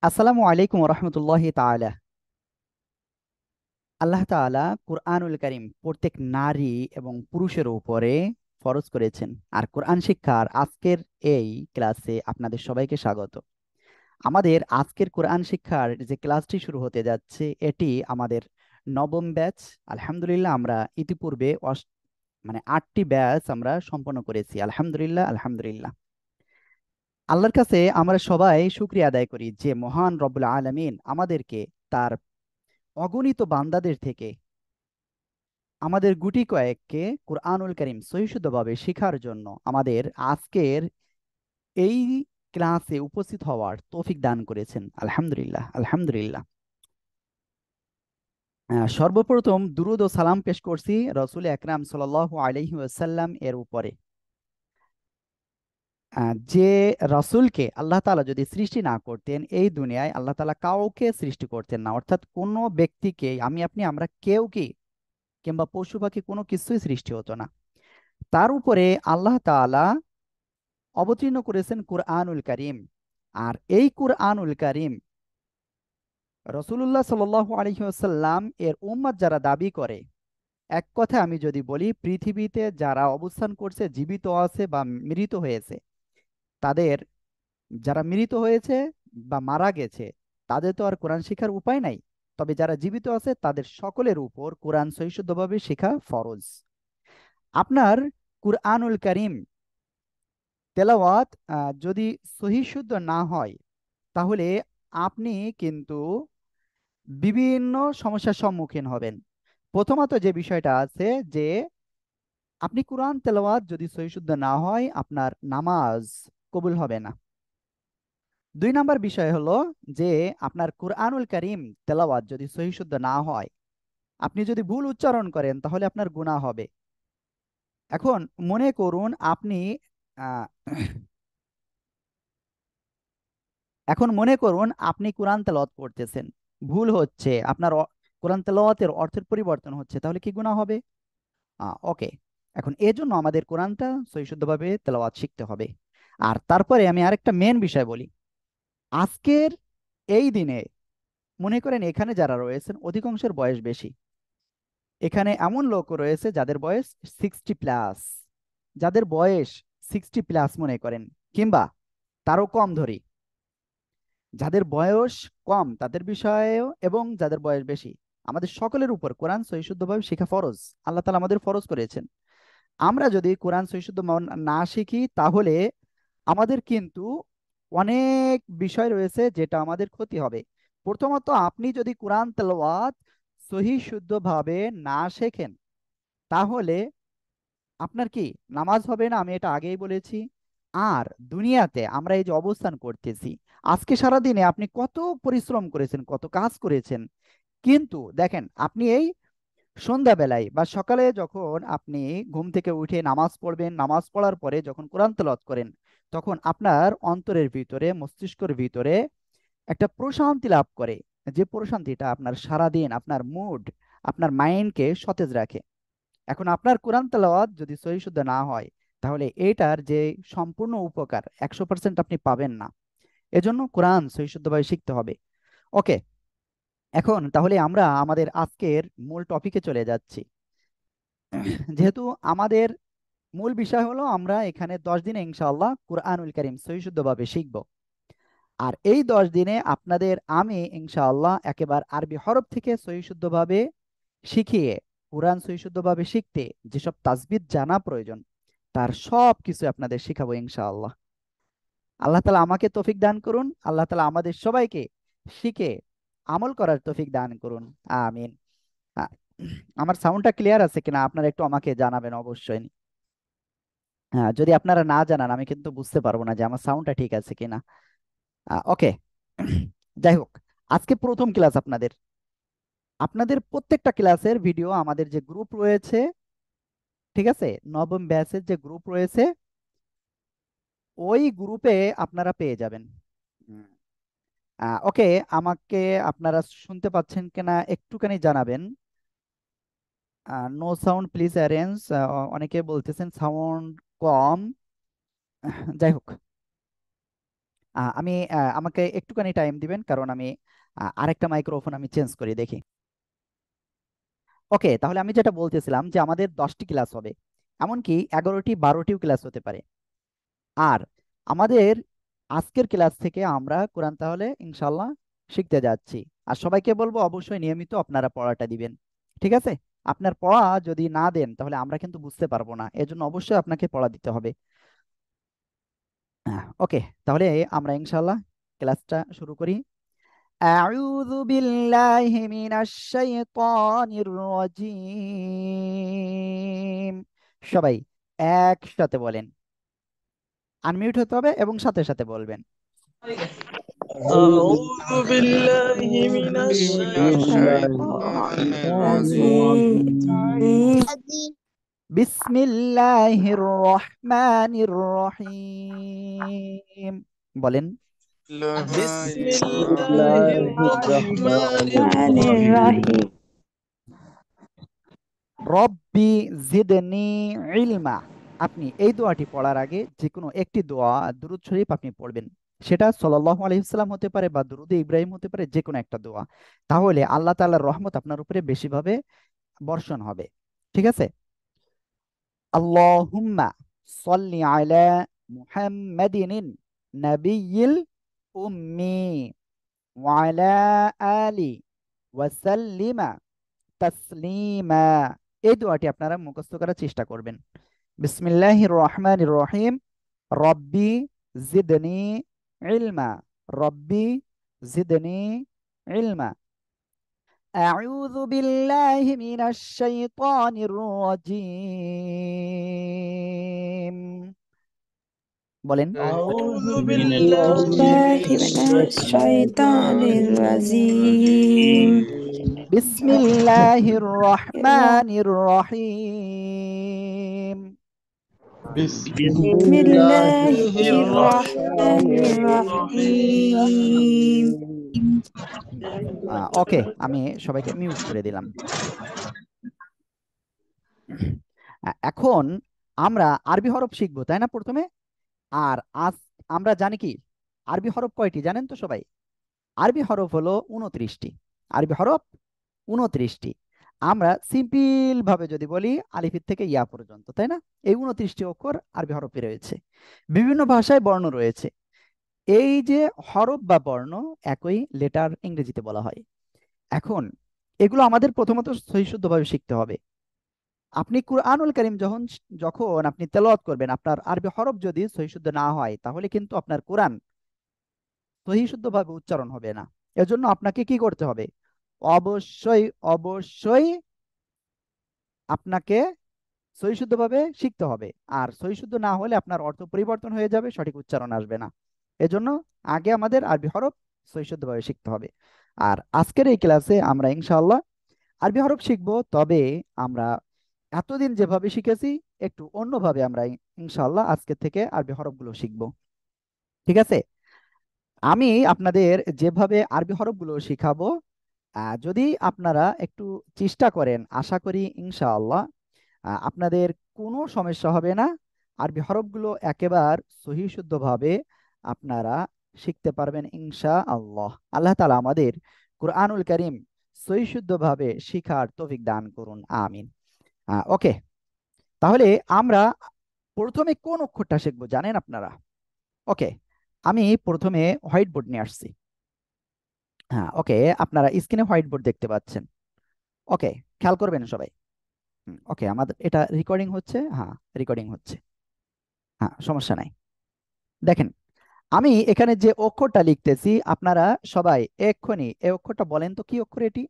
আসসালামু আলাইকুম রহমতুল্লাহি তাআলা। আল্লাহ তাআলা কুরআনুল কারীম প্রত্যেক নারী এবং পুরুষের উপরে ফরজ করেছেন। আর কোরআন শিক্ষার আজকের এই ক্লাসে আপনাদের সবাইকে স্বাগত। আমাদের আজকের কোরআন শিক্ষার যে ক্লাসটি শুরু হতে যাচ্ছে এটি আমাদের নবম ব্যাচ। আলহামদুলিল্লাহ, আমরা ইতিপূর্বে মানে 8টি ব্যাচ আমরা সম্পন্ন করেছি। আলহামদুলিল্লাহ আলহামদুলিল্লাহ। আল্লাহর কাছে আমরা সবাই শুকরিয়া আদায় করি যে মহান রব্বুল আলামিন আমাদেরকে তার অগণিত বান্দাদের থেকে আমাদের গুটি কয়েককে কুরআনুল কারীম সহিষ্ণুভাবে শেখার জন্য আমাদের আজকের এই ক্লাসে উপস্থিত হওয়ার তৌফিক দান করেছেন। আলহামদুলিল্লাহ আলহামদুলিল্লাহ। সর্বপ্রথম দুরূদ ও সালাম পেশ করছি রসুল আকরাম সাল্লাল্লাহু আলাইহি ওয়াসাল্লাম এর উপরে। যে রসুলকে আল্লাহ তাআলা যদি সৃষ্টি না করতেন, এই দুনিয়ায় আল্লাহ তাআলা কাউকে সৃষ্টি করতেন না। অর্থাৎ কোনো ব্যক্তিকে, আমি আপনি আমরা কেউ কি কিংবা পশু পাখি কোনো কিছুই সৃষ্টি হতো না। তার উপরে আল্লাহ তাআলা অবতীর্ণ করেছেন কুরআনুল কারীম। আর এই কুরআনুল কারীম রসুলুল্লাহ সাল্লাল্লাহু আলাইহি ওয়াসাল্লাম এর উম্মত যারা দাবি করে, এক কথায় আমি যদি বলি, পৃথিবীতে যারা অবস্থান করছে, জীবিত আছে বা মৃত হয়েছে, তাদের, যারা মৃত হয়েছে বা মারা গেছে, তাদের তো আর কোরআন শিখার উপায় নাই। তবে যারা জীবিত আছে তাদের সকলের উপর কোরআন সহিষ্ণুভাবে শেখা ফরজ। আপনার কুরআনুল কারীম তেলাওয়াত যদি সহিহ শুদ্ধ না হয়, তাহলে আপনি কিন্তু বিভিন্ন সমস্যার সম্মুখীন হবেন। প্রথমত যে বিষয়টা আছে যে আপনি কোরআন তেলাওয়াত যদি সহিহ শুদ্ধ না হয়, আপনার নামাজ কবুল হবে না। 2 নম্বর বিষয় হলো যে আপনার কুরআনুল কারীম তেলাওয়াত যদি সহিহ শুদ্ধ না হয়, আপনি যদি ভুল উচ্চারণ করেন তাহলে আপনার গুনাহ হবে। এখন মনে করুন আপনি আহ, এখন মনে করুন আপনি কোরআন তেলাওয়াত করতেছেন, ভুল হচ্ছে, আপনার কোরআন তেলাওয়াতের অর্থের পরিবর্তন হচ্ছে, তাহলে কি গুনাহ হবে? ওকে। এখন এজন্য আমাদের কোরআনটা সহিষ্ণুভাবে তেলাওয়াত শিখতে হবে। আর তারপরে আমি আরেকটা মেন বিষয় বলি। আজকের এই দিনে মনে করেন এখানে যারা রয়েছেন অধিকাংশের বয়স বেশি। এখানে এমন লোক রয়েছে যাদের বয়স 60+, যাদের বয়স 60+ মনে করেন, কিংবা তারও কম ধরি। যাদের বয়স কম তাদের বিষয়েও এবং যাদের বয়স বেশি, আমাদের সকলের উপর কোরআন সহিষ্ণুভাবে শেখা ফরজ। আল্লাহ তাআলা আমাদের ফরজ করেছেন। আমরা যদি কোরআন সহিষ্ণু না শিখি, তাহলে আমাদের কিন্তু অনেক বিষয় রয়েছে যেটা আমাদের ক্ষতি হবে। প্রথমত, আপনি যদি কোরআন তেলাওয়াত সহিহ শুদ্ধভাবে না শেখেন, তাহলে আপনার কি নামাজ হবে না, আমি এটা আগেই বলেছি। আর দুনিয়াতে আমরা এই যে অবস্থান করতেছি, আজকে সারা দিনে আপনি কত পরিশ্রম করেছেন, কত কাজ করেছেন, কিন্তু দেখেন আপনি এই সন্ধ্যাবেলায় বা সকালে যখন আপনি ঘুম থেকে উঠে নামাজ পড়বেন, নামাজ পড়ার পরে যখন কোরআন তেলাওয়াত করেন, তখন আপনার অন্তরের ভিতরে, মস্তিষ্কের ভিতরে একটা প্রশান্তি লাভ করে। যে প্রশান্তিটা আপনার সারাদিন আপনার মুড, আপনার মাইন্ডকে সতেজ রাখে। এখন আপনার কোরআন তেলাওয়াত যদি সহিহ শুদ্ধ না হয়, তাহলে এইটার যে সম্পূর্ণ উপকার 100% আপনি পাবেন না। এজন্য কোরআন সহিহ শুদ্ধভাবে শিখতে হবে। ওকে। এখন তাহলে আমরা আমাদের আজকের মূল টপিকে চলে যাচ্ছি। যেহেতু আমাদের মূল বিষয় হলো আমরা এখানে 10 দিনে ইনশাআল্লাহ কুরআনুল কারীম সহিষ্ণুভাবে শিখব। আর এই 10 দিনে আপনাদের আমি ইনশাআল্লাহ একেবারে আরবি হরফ থেকে সহিষ্ণুভাবে শিখিয়ে, কোরআন সহিষ্ণুভাবে শিখতে যেসব তাজবিদ জানা প্রয়োজন, তার সব কিছু আপনাদের শিখাবো ইনশাআল্লাহ। আল্লাহ তাআলা আমাকে তৌফিক দান করুন, আল্লাহ তাআলা আমাদের সবাইকে শিখে আমল করার তৌফিক দান করুন। আমিন। আ- আমার সাউন্ডটা ক্লিয়ার আছে কিনা আপনারা একটু আমাকে জানাবেন অবশ্যই। হ্যাঁ, যদি আপনারা না জানান আমি কিন্তু বুঝতে পারবো না যে আমার সাউন্ডটা ঠিক আছে কিনা। ওকে। যাই হোক, আজকে প্রথম ক্লাস আপনাদের। আপনাদের প্রত্যেকটা ক্লাসের ভিডিও আমাদের যে গ্রুপ রয়েছে, ঠিক আছে, নবম ব্যাচের যে গ্রুপ রয়েছে, ওই গ্রুপে আপনারা পেয়ে যাবেন। ওকে। আমাকে আপনারা শুনতে পাচ্ছেন কিনা একটুখানি জানাবেন। No sound please arrange. অনেকে বলতেছেন সাউন্ড কম। যাই হোক, আমাকে একটুখানি টাইম দিবেন, কারণ আমি আরেকটা মাইক্রোফোন আমি চেঞ্জ করি দেখি। ওকে, তাহলে আমি যেটা বলতেছিলাম যে আমাদের 10টি ক্লাস হবে, এমনকি 11টি 12টিও ক্লাস হতে পারে। আর আমাদের আজকের ক্লাস থেকে আমরা কোরআন তাহলে ইনশাল্লাহ শিখতে যাচ্ছি। আর সবাইকে বলবো অবশ্যই নিয়মিত আপনারা পড়াটা দিবেন, ঠিক আছে? আপনার পড়া যদি না দেন তাহলে আমরা কিন্তু বুঝতে পারবো না, এজন্য অবশ্যই আপনাকে পড়া দিতে হবে। ওকে, তাহলে আমরা ইনশাল্লাহ ক্লাসটা শুরু করি। আউযু বিল্লাহি মিনাশ শাইতানির রাজিম। সবাই একসাথে বলেন, আনমিউট হতে হবে এবং সাথে সাথে বলবেন। أعوذ أعوذ بالله من الشيطان الرجيم বিসমিল্লাহির রহমানির রহিম। বলেন। بسم بسم الله الله الرحمن الرحمن الرحيم الرحيم রব্বি জিদনি ইলমা। আপনি এই দোয়াটি পড়ার আগে যে কোনো একটি দোয়া দুরূদ শরীফ আপনি পড়বেন। সেটা সাল্লাল্লাহু আলাইহি ওয়াসাল্লাম হতে পারে বা দুরূদে ইব্রাহিম হতে পারে, যে কোনো একটা দোয়া। তাহলে আল্লাহ তাআলার রহমত আপনার উপরে বেশিভাবে বর্ষণ হবে, ঠিক আছে? আল্লাহুম্মা সাল্লি আলা মুহাম্মাদিন নাবিয়্যিল উম্মি ওয়া আলা আলি ওয়া সাল্লিমা তাসলিমা। এই দোয়াটি আপনারা মুখস্থ করার চেষ্টা করবেন। বিসমিল্লাহির রহমানির রহিম। রব্বি জিদনি ইলমা। রব্বি জিদনি ইলমা। আউযু বিল্লাহি মিনাশ শাইতানির রাজিম। বলেন। أعوذ أعوذ بالله بالله من من الشيطان الشيطان الرجيم الرجيم বিসমিল্লাহির الر- রহমানির রহিম। بسم بسم الله الله الرحمن الرحمن الرحيم الرحيم ওকে, আমি সবাইকে মিউট করে দিলাম। এখন আমরা আরবি হরফ শিখবো, তাই না প্রথমে? আর আজ আমরা জানি কি আরবি হরফ কয়টি জানেন তো সবাই? আরবি হরফ হলো 29টি। আরবি হরফ 29টি। আমরা সিম্পল ভাবে যদি বলি আলিফের থেকে ইয়া পর্যন্ত, তাই না? এই 29টি অক্ষর আরবি হরফে রয়েছে। বিভিন্ন ভাষায় বর্ণ রয়েছে। এই যে হরফ বা বর্ণ, একই লেটার ইংরেজিতে বলা হয়। এখন এগুলো আমাদের প্রথমত সহিশুদ্ধভাবে শিখতে হবে। আপনি কুরআনুল কারীম যখন যখন আপনি তেলাওয়াত করবেন, আপনার আরবি হরফ যদি সহিশুদ্ধ না হয় তাহলে কিন্তু আপনার কোরআন সহিশুদ্ধভাবে উচ্চারণ হবে না। এজন্য আপনাকে কি করতে হবে? অবশ্যই অবশ্যই আপনাকে সহিশুদ্ধভাবে শিখতে হবে। আর সহিশুদ্ধ না হলে আপনার অর্থ পরিবর্তন হয়ে যাবে, সঠিক উচ্চারণ আসবে না। এজন্য আগে আমাদের আরবি হরফ সহিশুদ্ধভাবে শিখতে হবে। আর আজকের এই ক্লাসে আমরা ইনশাআল্লাহ আরবি হরফ শিখবো, তবে আমরা এতদিন যেভাবে শিখেছি একটু অন্যভাবে আমরা ইনশাআল্লাহ আজকে থেকে আরবি হরফগুলো শিখবো, ঠিক আছে? আমি আপনাদের যেভাবে আরবি হরফগুলো শিখাবো, যদি আপনারা একটু চেষ্টা করেন, আশা করি ইনশাআল্লাহ আপনাদের কোনো সমস্যা হবে না। আরবি হরফগুলো একেবারে সহি শুদ্ধভাবে আপনারা শিখতে পারবেন ইনশাআল্লাহ। আল্লাহ তাআলা আমাদের কুরআনুল কারীম সহি শুদ্ধভাবে শিখার তৌফিক দান করুন, আমিন। ওকে, তাহলে আমরা প্রথমে কোন অক্ষরটা শিখবো জানেন আপনারা? ওকে, আমি প্রথমে হোয়াইট বোর্ড নিয়ে আসছি। হ্যাঁ, ওকে, আপনারা স্ক্রিনে হোয়াইট বোর্ড দেখতে পাচ্ছেন। ওকে, খেয়াল করবেন সবাই। ওকে, আমাদের এটা রেকর্ডিং হচ্ছে, হ্যাঁ রেকর্ডিং হচ্ছে, হ্যাঁ সমস্যা নাই। দেখেন, আমি এখানে যে অক্ষরটা লিখতেছি আপনারা সবাই এক্ষুনি এই অক্ষরটা বলেন তো কি অক্ষর এটি?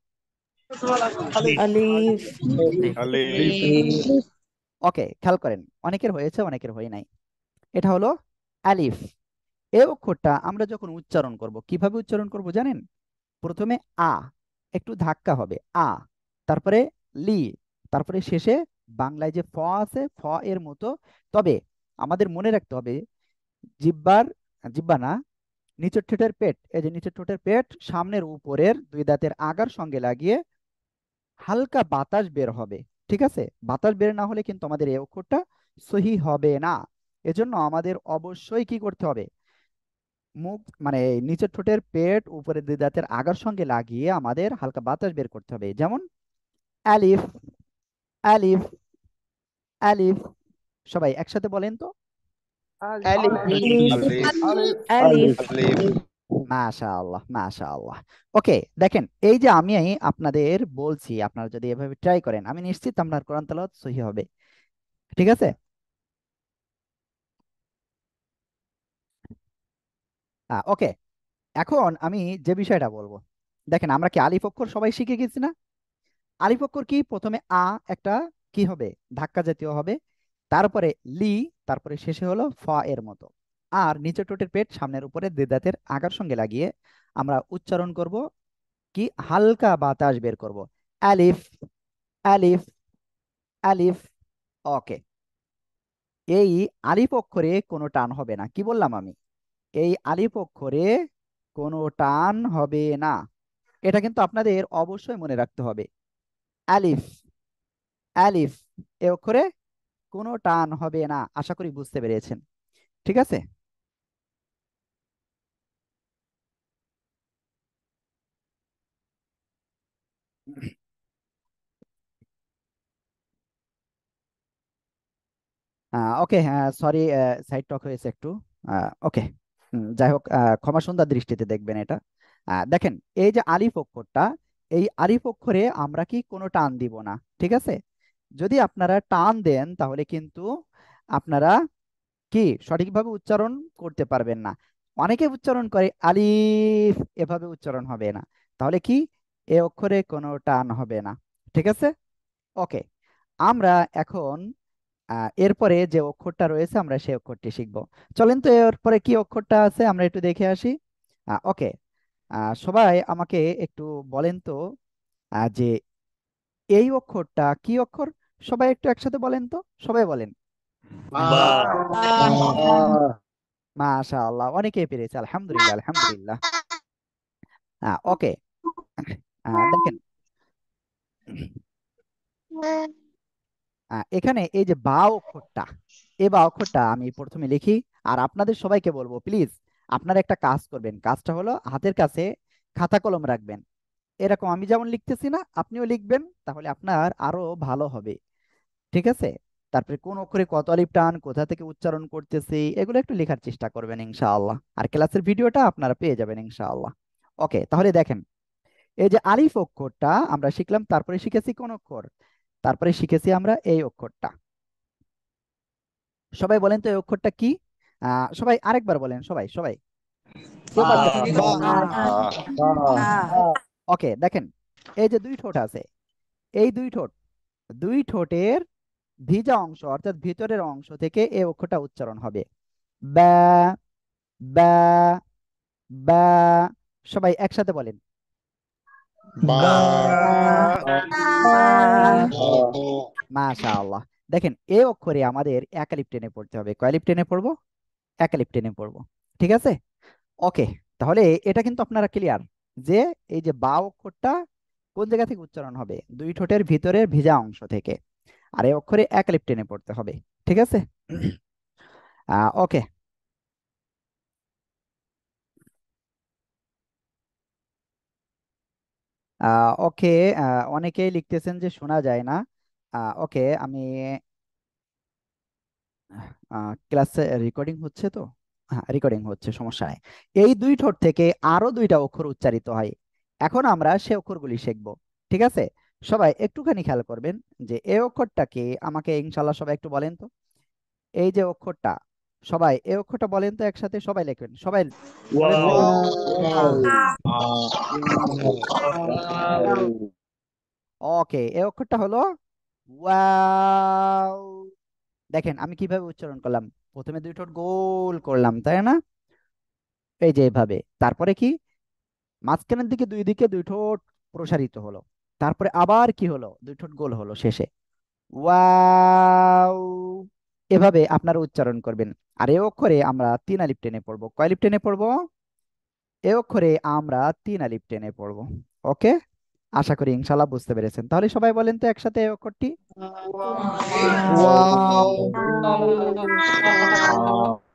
ألف ألف ওকে, খেয়াল করেন, অনেকের হয়েছে অনেকের হয় নাই। এটা হলো আলিফ। এই অক্ষরটা আমরা যখন উচ্চারণ করব কিভাবে উচ্চারণ করব জানেন? প্রথমে আ, একটু ধাক্কা হবে আ, তারপরে লি, তারপরে শেষে বাংলায় যে ফ আছে ফ এর মতো। তবে আমাদের মনে রাখতে হবে জিব্বার, জিব্বা না, নিচের ঠোঁটের পেট, এই যে নিচের ঠোঁটের পেট সামনের উপরের দুই দাঁতের আগার সঙ্গে লাগিয়ে হালকা বাতাস বের হবে, ঠিক আছে? বাতাস বের না হলে কিন্তু আমাদের এই অক্ষরটা সহি হবে না। এজন্য আমাদের অবশ্যই কি করতে হবে? মুখ মানে এই নিচের ঠোঁটের পেট উপরের দুই দাঁতের আগার সঙ্গে লাগিয়ে আমাদের হালকা বাতাস বের করতে হবে, যেমন আলিফ, আলিফ, আলিফ। সবাই একসাথে বলেন তো। ألف ألف ألف ألف ألف মাশাআল্লাহ, মাশাআল্লাহ। ওকে, দেখেন এই যে আমি আপনাদের বলছি, আপনারা যদি এভাবে ট্রাই করেন আমি নিশ্চিত আপনার কোরআন তেলাওয়াত সহি হবে। ঠিক আছে। ওকে, এখন আমি যে বিষয়টা বলবো, দেখেন আমরা কি আলিফ অক্ষর সবাই শিখে গেছি না? আলিফ অক্ষর কি প্রথমে একটা কি হবে, ধাক্কা জাতীয় হবে, তারপরে লি, তারপরে শেষে হলো ফ এর মতো। আর নিচের ঠোঁটের পেট সামনের উপরে দুই দাঁতের আগার সঙ্গে লাগিয়ে আমরা উচ্চারণ করব কি, হালকা বাতাস বের করব, আলিফ, আলিফ, আলিফ। ওকে, এই আলিফ অক্ষরে কোনো টান হবে না, কি বললাম আমি? এই আলিফ অক্ষরে কোনো টান হবে না, এটা কিন্তু আপনাদের অবশ্যই মনে রাখতে হবে। আলিফ, আলিফ, এ অক্ষরে কোনো টান হবে না, আশা করি বুঝতে পেরেছেন। ঠিক আছে। ওকে, হ্যাঁ সরি, সাইড টক হয়েছে একটু। ওকে, যাই হোক, ক্ষমা সুন্দর দৃষ্টিতে দেখবেন এটা। দেখেন এই যে আলিফ অক্ষরটা, এই আলিফ অক্ষরে আমরা কি কোনো টান দিব না, ঠিক আছে? যদি আপনারা টান দেন তাহলে কিন্তু আপনারা কি সঠিকভাবে উচ্চারণ করতে পারবেন না। অনেকে উচ্চারণ করে আলিফ, এভাবে উচ্চারণ হবে না, তাহলে কি এ অক্ষরে কোনো টান হবে না। ঠিক আছে। ওকে, আমরা এখন এরপরে যে অক্ষরটা রয়েছে আমরা সেই অক্ষরটি শিখব। চলেন তো এরপরে কি অক্ষরটা আছে আমরা একটু দেখে আসি। ওকে, সবাই আমাকে একটু বলেন তো যে এই অক্ষরটা কি অক্ষর? সবাই একটু একসাথে বলেন তো, সবাই বলেন। با মাশাআল্লাহ, অনেকেই পেরেছে, আলহামদুলিল্লাহ, আলহামদুলিল্লাহ। ওকে, দেখেন এখানে এই যে বা অক্ষরটা, এই বা অক্ষরটা আমি প্রথমে লিখি, আর আপনাদের সবাইকে বলবো প্লিজ আপনারা একটা কাজ করবেন, কাজটা হলো হাতের কাছে খাতা কলম রাখবেন। এরকম আমি যেমন লিখতেছি না আপনিও লিখবেন, তাহলে আপনার আরো ভালো হবে। ঠিক আছে। তারপরে কোন অক্ষরে কত আলিফ টান, কোথা থেকে উচ্চারণ করতেছি, এগুলো একটু লেখার চেষ্টা করবেন ইনশাআল্লাহ, আর ক্লাসের ভিডিওটা আপনারা পেয়ে যাবেন ইনশাআল্লাহ। ওকে, তাহলে দেখেন এই যে আলিফ অক্ষরটা আমরা শিখলাম, তারপরে শিখেছি কোন অক্ষর? তারপরে শিখেছি আমরা এই অক্ষরটা। সবাই বলেন তো এই অক্ষরটা কি? সবাই আরেকবার বলেন, সবাই সবাই, কেউ বাদ যাবেন না। با ওকে, দেখেন এই যে দুই ঠোঁট আছে, এই দুই ঠোঁট, দুই ঠোঁটের ভিজা অংশ অর্থাৎ ভিতরের অংশ থেকে এই অক্ষরটা উচ্চারণ হবে, ব্যা, ব্যা, ব্যা। সবাই একসাথে বলেন। با মাশাআল্লাহ। দেখেন এই অক্ষরে আমাদের একালিপ টেনে পড়তে হবে, কয়ালিপ টেনে পড়বো? একালিপ টেনে পড়বো। ঠিক আছে। ওকে, তাহলে এটা কিন্তু আপনারা ক্লিয়ার যে এই যে বা অক্ষরটা কোন জায়গা থেকে উচ্চারণ হবে, দুই ঠোঁটের ভিতরের ভিজা অংশ থেকে, আর এই অক্ষরে একালিপ টেনে পড়তে হবে। ঠিক আছে। ওকে, ওকে, অনেকেই লিখতেছেন যে শোনা যায় না। ওকে, আমি ক্লাসে রেকর্ডিং হচ্ছে তো, হ্যাঁ রেকর্ডিং হচ্ছে, সমস্যা নাই। এই দুই ঠোঁট থেকে আরো দুইটা অক্ষর উচ্চারিত হয়, এখন আমরা সে অক্ষরগুলি শিখব। ঠিক আছে। সবাই একটুখানি খেয়াল করবেন যে এই অক্ষরটাকে আমাকে ইনশাল্লাহ সবাই একটু বলেন তো, এই যে অক্ষরটা, সবাই এই অক্ষরটা বলেন তো একসাথে, সবাই লিখবেন, সবাই বলেন তো। ওকে, এই অক্ষরটা হলো ওয়াও। দেখেন আমি কিভাবে উচ্চারণ করলাম, প্রথমে দুই ঠোঁট গোল করলাম তাই না, এই যে এভাবে, তারপরে কি মাঝখানের দিকে দুই দিকে দুই ঠোঁট প্রসারিত হলো, তারপরে আবার কি হলো, দুই ঠোঁট গোল হলো শেষে, ওয়াও। এভাবে আপনারা উচ্চারণ করবেন। আর এ অক্ষরে আমরা তিন আলিফ টেনে পড়বো, কয় আলিফ টেনে পড়বো? এ অক্ষরে আমরা তিন আলিফ টেনে পড়বো। ওকে, আশা করি ইনশাল্লাহ বুঝতে পেরেছেন। তাহলে সবাই বলেন তো একসাথে এই অক্ষরটি। واو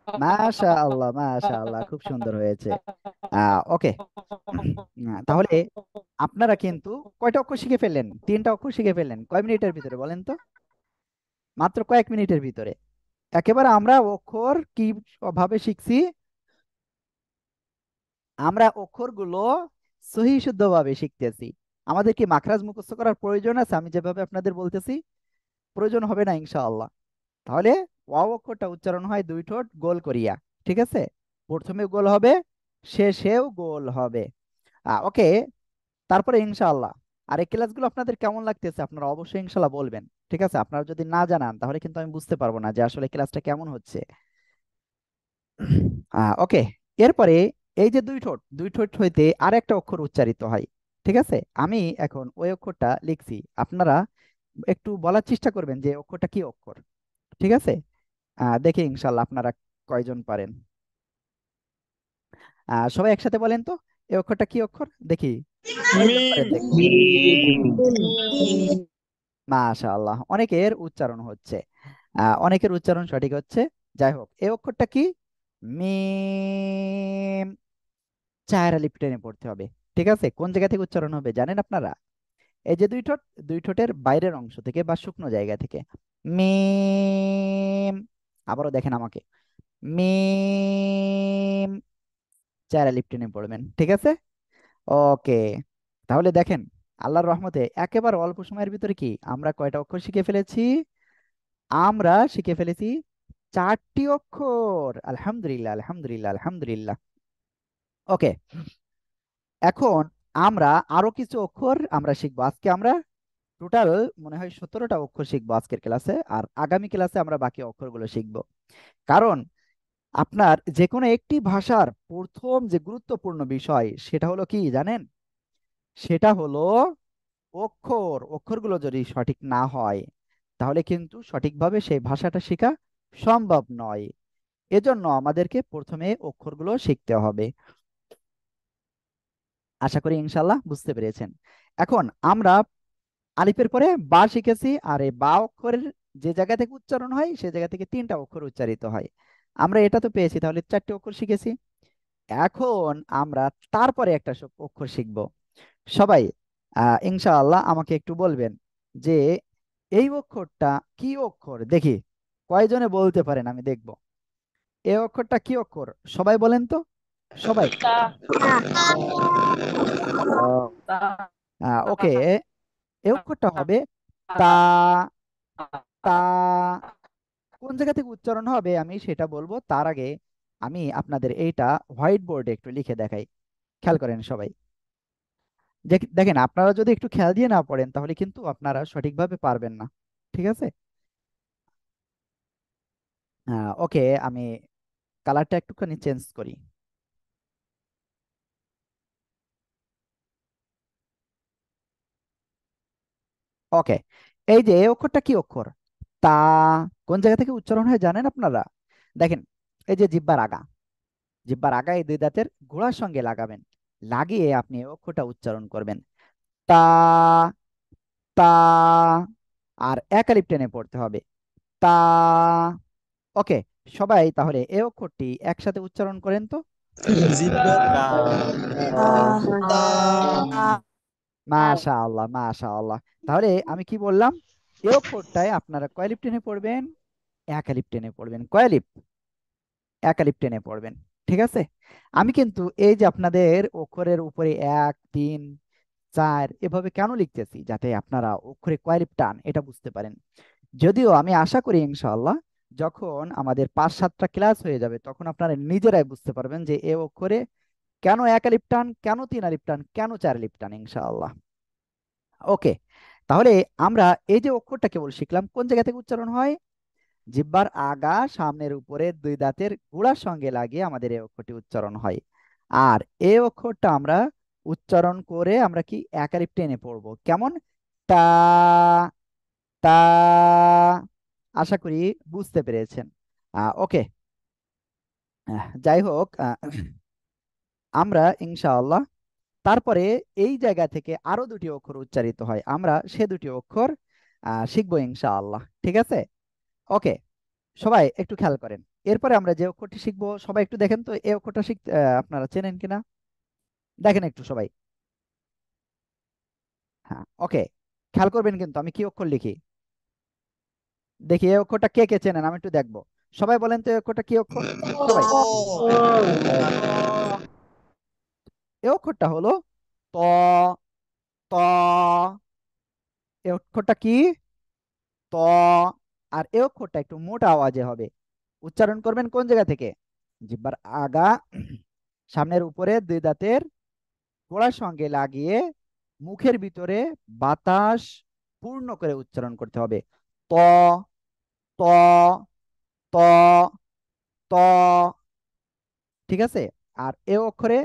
মাশাআল্লাহ, মাশাআল্লাহ, খুব সুন্দর হয়েছে। ওকে। তাহলে আপনারা কিন্তু কয়টা অক্ষর শিখে ফেললেন? 3টা অক্ষর শিখে ফেললেন কয় মিনিটের ভিতরে বলেন তো? মাত্র কয়েক মিনিটের ভিতরে। একেবারে আমরা অক্ষর কি ভাবে শিখছি? আমরা অক্ষরগুলো সহি শুদ্ধভাবে শিখতেছি। আমাদের কি মাখরাজ মুখস্থ করার প্রয়োজন আছে আমি যেভাবে আপনাদের বলতেছি? প্রয়োজন হবে না ইনশাআল্লাহ। তাহলে ওয়াও অক্ষরটা উচ্চারণ হয় দুই ঠোঁট গোল করিয়া। ঠিক আছে? প্রথমে গোল হবে, শেষেও গোল হবে। ওকে। তারপরে ইনশাআল্লাহ। আর এই ক্লাসগুলো আপনাদের কেমন লাগতেছে আপনারা অবশ্যই ইনশাআল্লাহ বলবেন। ঠিক আছে? আপনারা যদি না জানান তাহলে কিন্তু আমি বুঝতে পারবো না যে আসলে ক্লাসটা কেমন হচ্ছে। ওকে। এরপরে এই যে দুই ঠোঁট হইতে আর একটা অক্ষর উচ্চারিত হয়। ঠিক আছে? আমি এখন ওই অক্ষরটা লিখছি, আপনারা একটু বলার চেষ্টা করবেন যে অক্ষরটা কি অক্ষর। ঠিক আছে? দেখি ইনশাল্লাহ আপনারা কয়জন পারেন। সবাই একসাথে বলেন তো, এই অক্ষরটা কি অক্ষর দেখি, কয়জন পারেন মিম। দেখি। মাশাআল্লাহ, অনেকের উচ্চারণ হচ্ছে, অনেকের উচ্চারণ সঠিক হচ্ছে। যাই হোক, এই অক্ষরটা কি? মিম। চার আলিফ টেনে পড়তে হবে। ঠিক আছে? কোন জায়গা থেকে উচ্চারণ হবে জানেন আপনারা? এই যে দুই ঠোঁট, দুই ঠোঁটের বাইরের অংশ থেকে বা শুকনো জায়গা থেকে। মিম। আবারও দেখেন আমাকে। মিম। চার আলিফ টেনে পড়বেন। ঠিক আছে? ওকে। তাহলে দেখেন, আল্লাহর রহমতে একেবারে অল্প সময়ের ভিতরে কি আমরা কয়টা অক্ষর শিখে ফেলেছি? আমরা শিখে ফেলেছি 4টি অক্ষর। আলহামদুলিল্লাহ, আলহামদুলিল্লাহ, আলহামদুলিল্লাহ। ওকে। এখন আমরা আরো কিছু অক্ষর আমরা শিখবো আজকে। আমরা টোটাল মনে হয় 17টা অক্ষর শিখবো আজকের ক্লাসে, আর আগামী ক্লাসে আমরা বাকি অক্ষরগুলো শিখবো। কারণ আপনার যে কোনো একটি ভাষার প্রথম যে গুরুত্বপূর্ণ বিষয় সেটা হলো কি জানেন? সেটা হলো অক্ষরগুলো যদি সঠিক না হয় তাহলে কিন্তু সঠিকভাবে সেই ভাষাটা শেখা সম্ভব নয়। এজন্য আমাদেরকে প্রথমে অক্ষরগুলো শিখতে হবে। আশা করি ইনশাল্লাহ বুঝতে পেরেছেন। এখন আমরা আলিফের পরে বা শিখেছি, আর এই বা অক্ষরের যে জায়গা থেকে উচ্চারণ হয় সে জায়গা থেকে 3টা অক্ষর উচ্চারিত হয়। আমরা এটা তো পেয়েছি, তাহলে 4টে অক্ষর শিখেছি। এখন আমরা তারপরে একটা অক্ষর শিখব। সবাই ইনশাআল্লাহ আমাকে একটু বলবেন যে এই অক্ষরটা কি অক্ষর দেখি, কয়জনে বলতে পারেন আমি দেখব। এই অক্ষরটা কি অক্ষর সবাই বলেন তো, সবাই। ওকে। এই অক্ষরটা হবে তা। তা কোন জায়গা থেকে উচ্চারণ হবে আমি সেটা বলবো, তার আগে আমি আপনাদের এইটা হোয়াইট বোর্ডে একটু লিখে দেখাই। খেয়াল করেন সবাই। দেখেন, আপনারা যদি একটু খেয়াল দিয়ে না পড়েন তাহলে কিন্তু আপনারা সঠিকভাবে পারবেন না। ঠিক আছে? ওকে, আমি কালারটা একটুখানি চেঞ্জ করি। ওকে। এই যে এই অক্ষরটা কি অক্ষর? তা কোন জায়গা থেকে উচ্চারণ হয় জানেন আপনারা? দেখেন, এই যে জিহ্বার আগা, জিহ্বার আগা এই দুই দাঁতের গোড়ার সঙ্গে লাগাবেন, লাগিয়ে আপনি এই অক্ষরটা উচ্চারণ করবেন। তা। তা। আর একালিপ টেনে পড়তে হবে। তা। ওকে। সবাই তাহলে এই অক্ষরটি একসাথে উচ্চারণ করেন তো। জিব্বার কা। মাশাআল্লাহ, মাশাআল্লাহ। তাহলে আমি কি বললাম? এই অক্ষরটায় আপনারা কয় লিপ টেনে পড়বেন? একালিপ টেনে পড়বেন। কয় লিপ? একালিপ টেনে পড়বেন। ঠিক আছে? আমি কিন্তু এই যে আপনাদের অক্ষরের উপরে 1 3 4 এভাবে কেন লিখতেছি, যাতে আপনারা অক্ষরে কয় লিপ টান এটা বুঝতে পারেন। যদিও আমি আশা করি ইনশাআল্লাহ যখন আমাদের 5 7টা ক্লাস হয়ে যাবে তখন আপনারা নিজেরাই বুঝতে পারবেন যে এ অক্ষরে কেন একালিপ টান, কেন 3 আলিপ টান, কেন 4 আলিপ টান ইনশাআল্লাহ। ওকে। তাহলে আমরা এই যে অক্ষরটা কেবল শিখলাম কোন জায়গা থেকে উচ্চারণ হয়? জিহ্বার আগা সামনের উপরে দুই দাঁতের গোড়ার সঙ্গে লাগিয়ে আমাদের এই অক্ষরটি উচ্চারণ হয়। আর এই অক্ষরটা আমরা উচ্চারণ করে আমরা কি একালিপ টেনে পড়বো কেমন? তা। তা। আশা করি বুঝতে পেরেছেন। ওকে। যাই হোক, আমরা ইনশাআল্লাহ তারপরে এই জায়গা থেকে আরো 2টি অক্ষর উচ্চারিত হয়, আমরা সে 2টি অক্ষর শিখবো ইনশাআল্লাহ। ঠিক আছে? ওকে। সবাই একটু খেয়াল করেন। এরপরে আমরা যে অক্ষরটি শিখবো, সবাই একটু দেখেন তো এই অক্ষরটা শিখতে আপনারা চেনেন কিনা, দেখেন একটু সবাই। হ্যাঁ, ওকে, খেয়াল করবেন কিন্তু আমি কি অক্ষর লিখি। দেখি এই অক্ষরটা কে কে চেনেন, আমি একটু দেখবো। সবাই বলেন তো এই অক্ষরটা কি অক্ষর, সবাই। এই অক্ষরটা হলো ত। ত। এই অক্ষরটা কি, ত। আর এই অক্ষরটা একটু মোটা আওয়াজে হবে। উচ্চারণ করবেন কোন জায়গা থেকে, জিহ্বার আগা, সামনের উপরে দুই দাঁতের গোড়ার সঙ্গে লাগিয়ে মুখের ভিতরে বাতাস পূর্ণ করে উচ্চারণ করতে হবে। ত। ত। ত। ত। ঠিক আছে। আর এ অক্ষরে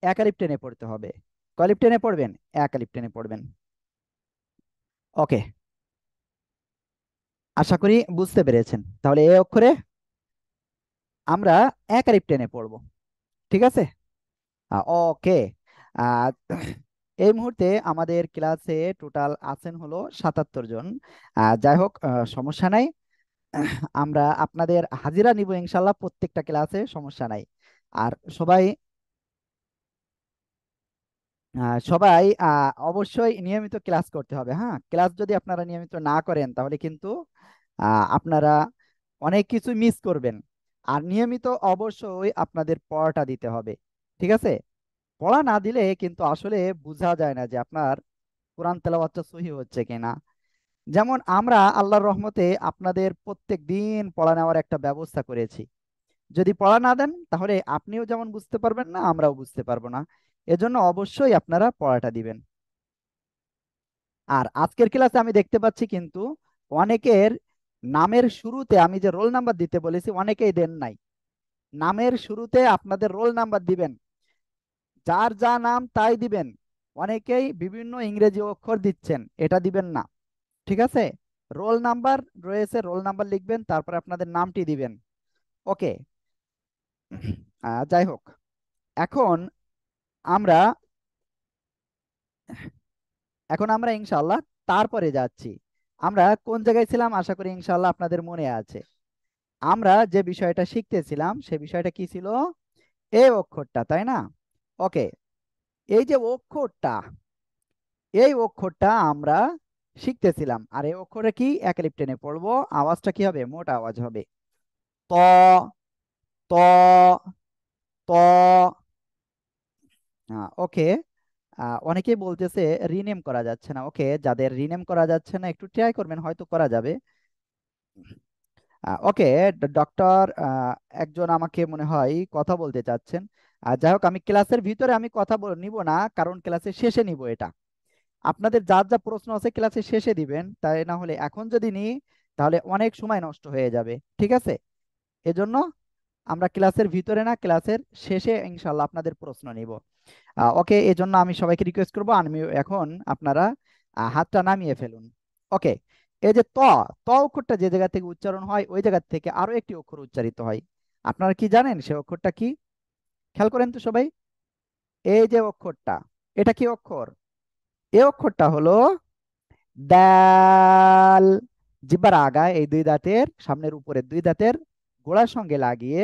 এক আলিফ টেনে পড়তে হবে। কয় আলিফ টেনে পড়বেন, এক আলিফ টেনে পড়বেন। ওকে, আশা করি বুঝতে পেরেছেন। তাহলে এ অক্ষরে আমরা এক আলিফ টেনে পড়বো। ঠিক আছে। ওকে। আহ, এই মুহূর্তে আমাদের ক্লাসে টোটাল আছেন হলো 77 জন। যাই হোক, সমস্যা নাই। আমরা আপনাদের হাজিরা নিব ইনশাল্লাহ প্রত্যেকটা ক্লাসে, সমস্যা নাই। আর সবাই সবাই অবশ্যই নিয়মিত ক্লাস করতে হবে। হ্যাঁ, ক্লাস যদি আপনারা নিয়মিত না করেন তাহলে কিন্তু আপনারা অনেক কিছু মিস করবেন। আর নিয়মিত অবশ্যই আপনাদের পড়াটা দিতে হবে। ঠিক আছে। পড়া না দিলে কিন্তু আসলে বোঝা যায় না যে আপনার কোরআন তেলাওয়াতটা সহি হচ্ছে কিনা। যেমন আমরা আল্লাহর রহমতে আপনাদের প্রত্যেক দিন পড়া নেওয়ার একটা ব্যবস্থা করেছি। যদি পড়া না দেন তাহলে আপনিও যেমন বুঝতে পারবেন না, আমরাও বুঝতে পারবো না। এজন্য অবশ্যই আপনারা পড়াটা দিবেন। আর আজকের ক্লাসে আমি দেখতে পাচ্ছি কিন্তু অনেকের নামের শুরুতে আমি যে রোল নাম্বার দিতে বলেছি অনেকেই দেন নাই। নামের শুরুতে আপনাদের রোল নাম্বার দিবেন, যার যা নাম তাই দিবেন। অনেকেই বিভিন্ন ইংরেজি অক্ষর দিচ্ছেন, এটা দিবেন না। ঠিক আছে। রোল নাম্বার রয়েছে, রোল নাম্বার লিখবেন, তারপর আপনাদের নামটি দিবেন। ওকে। যাই হোক, এখন আমরা এখন আমরা ইনশাল্লাহ তারপরে যাচ্ছি। আমরা কোন জায়গায় ছিলাম আশা করি ইনশাল্লাহ আপনাদের মনে আছে। আমরা যে বিষয়টা শিখতেছিলাম সে বিষয়টা কি ছিল, এই অক্ষরটা, তাই না? ওকে, এই যে অক্ষরটা, এই অক্ষরটা আমরা শিখতেছিলাম। আর এই অক্ষরে কি এক লিপ টেনে পড়বো, আওয়াজটা কি হবে, মোটা আওয়াজ হবে। ত। ত। ত। ওকে। অনেকেই বলতেছে রিনেম করা যাচ্ছে না। ওকে, যাদের রিনেম করা যাচ্ছে না একটু ট্রাই করবেন, হয়তো করা যাবে। ওকে, ডক্টর একজন আমাকে মনে হয় কথা বলতে চাচ্ছেন। যাই হোক, আমি ক্লাসের ভিতরে আমি কথা নিব না, কারণ ক্লাসের শেষে নিব এটা। আপনাদের যার যা প্রশ্ন আছে ক্লাসের শেষে দিবেন, তাই না হলে এখন যদি নিই তাহলে অনেক সময় নষ্ট হয়ে যাবে। ঠিক আছে। এজন্য আমরা ক্লাসের ভিতরে না, ক্লাসের শেষে ইনশাল্লাহ আপনাদের প্রশ্ন নিব। ওকে, এজন্য আমি সবাইকে রিকোয়েস্ট করবো, আমি এখন আপনারা হাতটা নামিয়ে ফেলুন। ওকে। এই যে ত, ত অক্ষরটা যে জায়গা থেকে উচ্চারণ হয় ওই জায়গা থেকে আরো একটি অক্ষর উচ্চারিত হয়। আপনারা কি জানেন সে অক্ষরটা কি? খেয়াল করেন তো সবাই। এই যে অক্ষরটা, এটা কি অক্ষর? এই অক্ষরটা হলো দাল। জিহ্বার আগায় এই দুই দাঁতের, সামনের উপরের দুই দাঁতের গোড়ার সঙ্গে লাগিয়ে